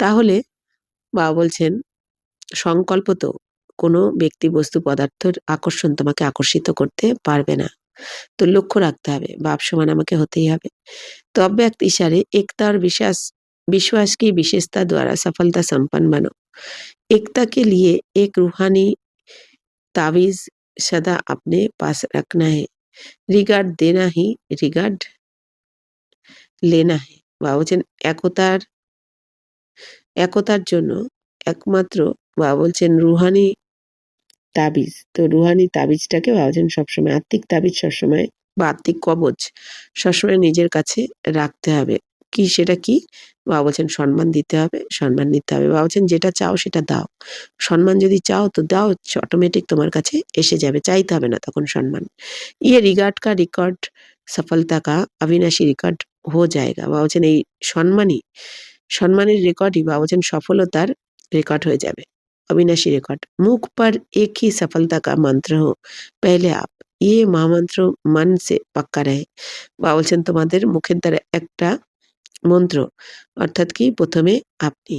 তাহলে বাবা বলছেন সংকল্প তো কোনো ব্যক্তি বস্তু পদার্থের আকর্ষণ তোমাকে আকর্ষিত করতে পারবে না। तो लक्ष्य रखते হবে, बाप समान আমাকে হতেই হবে। तो अव्यक्त इशारे एकता और विश्वास की विशेषता द्वारा सफलता संपन्न बनो। एकता के लिए एक रूहानी तावीज सदा अपने पास रखना है, रिगार्ड देना ही रिगार्ड लेना है। বাবা বলছেন একতার জন্য একমাত্র বাবা বলছেন রুহানি তাবিজ। তো রুহানি তাবিজটাকে বাবা বলছেন সবসময়, আত্মিক তাবিজ সবসময় বা আত্মিক কবচ সবসময় নিজের কাছে রাখতে হবে। কি সেটা কি? বাবা বলছেন সম্মান দিতে হবে, সম্মান নিতে হবে। বাবা বলছেন যেটা চাও সেটা দাও। সম্মান যদি চাও তো দাও, অটোমেটিক তোমার কাছে এসে যাবে, চাইতে হবে না তখন সম্মান। ইয়ে রিগার্ড কা রেকর্ড সফলতা কা অবিনাশী রেকর্ড হো জায়গা। বাবা বলছেন এই সম্মানের রেকর্ডই বাবা বলছেন সফলতার রেকর্ড হয়ে যাবে, अविनाशी रिकॉर्ड। मुख पर एक ही सफलता का मंत्र हो, पहले आप ये महामंत्र मन से पक्का रहे। বাবা বলছেন তোমাদের মুখের দ্বারা একটা মন্ত্র, অর্থাৎ কি প্রথমে আপনি,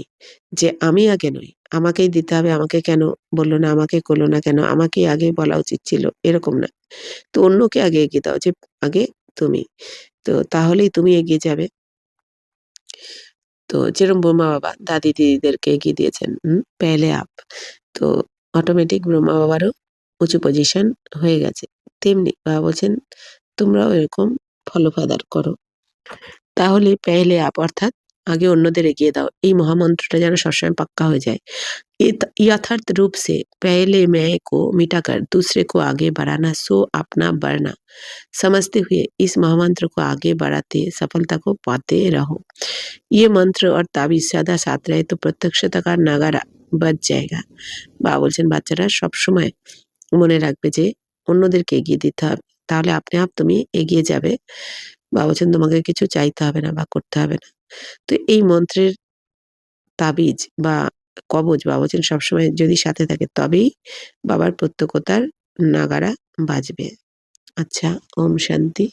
যে আমি আগে নই, আমাকেই দিতে হবে, আমাকে কেন বললো না, আমাকে করলো না কেন, আমাকে আগে বলা উচিত ছিল, এরকম না। তো অন্যকে আগে এগিয়ে দাও, যে আগে তুমি, তো তাহলেই তুমি এগিয়ে যাবে। তো যেরকম ব্রহ্মা বাবা দাদি দিদিদেরকে এগিয়ে দিয়েছেন, পেলে আপ, তো অটোমেটিক ব্রহ্মা বাবারও উঁচু পজিশন হয়ে গেছে। তেমনি বাবা বলছেন তোমরাও এরকম ফলো ফাদার করো। তাহলে পেহলে আপ অর্থাৎ আগে অন্যদের এগিয়ে দাও। এই মহামন্ত্রটা যেন সবসময় পাক্কা হয়ে যায়। यथार्थ रूप से पहले मैं को मिटाकर दूसरे को आगे बढ़ाना सो अपना बढ़ना समझते हुए इस महामंत्र को आगे बढ़ाते सफलता को पाते रहो। ये मंत्र और ताबीज सदा साथ रहे तो प्रत्यक्षता का नागारा बच जाएगा। বাবা বলছেন বাচ্চারা সবসময় মনে রাখবে যে অন্যদেরকে এগিয়ে দিতে হবে, তাহলে আপনি আপ তুমি এগিয়ে যাবে। বাবা বলছেন তোমাকে কিছু চাইতে হবে না বা করতে হবে না। তো এই মন্ত্রের তাবিজ বা কবচ বাবা বলছেন সবসময় যদি সাথে থাকে তবেই বাবার প্রত্যক্ষতার নাগারা বাজবে। আচ্ছা, ওম শান্তি।